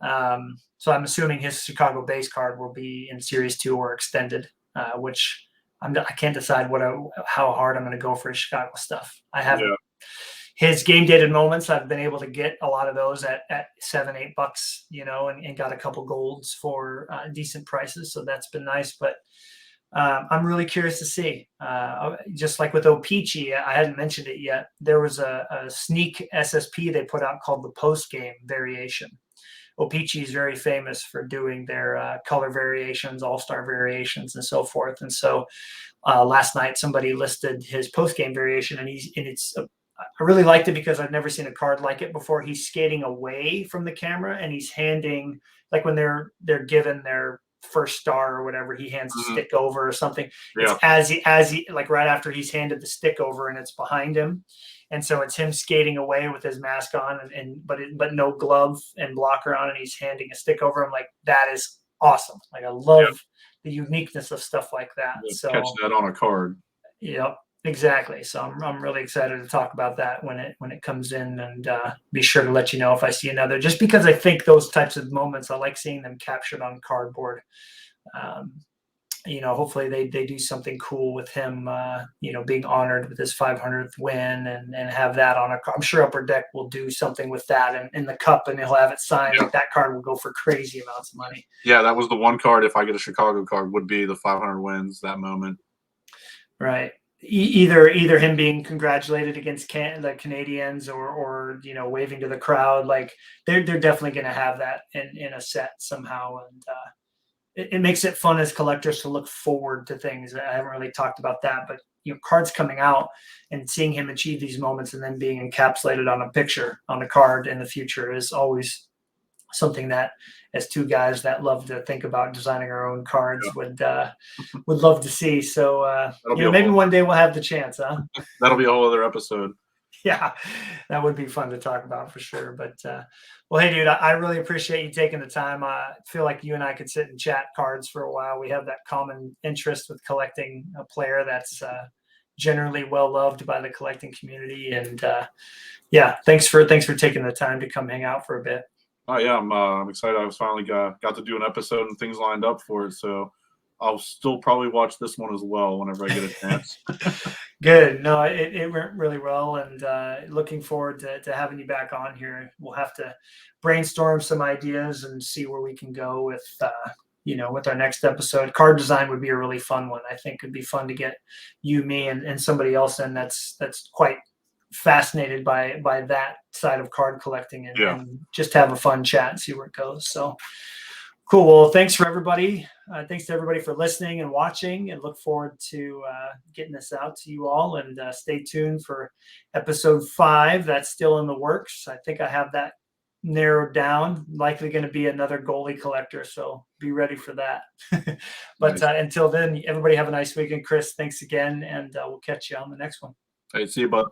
So I'm assuming his Chicago base card will be in Series 2 or extended, which I can't decide how hard I'm going to go for his Chicago stuff. I haven't. Yeah. His game dated moments, I've been able to get a lot of those at $7-8, and got a couple golds for decent prices. So that's been nice. But I'm really curious to see. Just like with O-Pee-Chee, I hadn't mentioned it yet. There was a sneak SSP they put out called the Post Game Variation. O-Pee-Chee is very famous for doing their color variations, all-star variations, and so forth. And so last night somebody listed his post-game variation, and I really liked it because I've never seen a card like it before. He's skating away from the camera, and he's handing, like when they're given their first star or whatever, he hands a stick over or something. Yeah. It's as he like right after he's handed the stick over, and it's behind him. And so it's him skating away with his mask on but no glove and blocker on, and he's handing a stick over. I'm like, that is awesome. Like, I love the uniqueness of stuff like that. So catch that on a card. Yep, exactly. So I'm really excited to talk about that when it comes in, and be sure to let you know if I see another, just because I think those types of moments, I like seeing them captured on cardboard. Hopefully they do something cool with him, being honored with his 500th win, and have that on I'm sure Upper Deck will do something with that in the cup, and he'll have it signed. Yeah. Like, that card will go for crazy amounts of money. Yeah, that was the one card, if I get a Chicago card, would be the 500 wins, that moment. Right. Either him being congratulated against the Canadians, or waving to the crowd. Like, they're definitely going to have that in a set somehow. And it makes it fun as collectors to look forward to things. I haven't really talked about that, but cards coming out and seeing him achieve these moments and then being encapsulated on a picture on a card in the future is always something that, as two guys that love to think about designing our own cards, would love to see. So maybe one day we'll have the chance, huh? That'll be a whole other episode. Yeah, that would be fun to talk about for sure. But well, hey, dude, I really appreciate you taking the time. I feel like you and I could sit and chat cards for a while. We have that common interest with collecting a player that's generally well loved by the collecting community. And thanks for taking the time to come hang out for a bit. Oh yeah, I'm excited. I was finally got to do an episode and things lined up for it. So I'll still probably watch this one as well whenever I get a chance. Good. No, it went really well, and looking forward to having you back on here. We'll have to brainstorm some ideas and see where we can go with with our next episode. Card design would be a really fun one. I think it'd be fun to get you, me, and somebody else in that's quite fascinated by that side of card collecting, Yeah. and just have a fun chat and see where it goes. So cool. Well, thanks for everybody. Thanks to everybody for listening and watching, and look forward to getting this out to you all. And stay tuned for episode 5. That's still in the works. I think I have that narrowed down. Likely going to be another goalie collector, so be ready for that. But Nice. until then, everybody have a nice weekend. Chris, thanks again, and we'll catch you on the next one. Hey, see you, bud.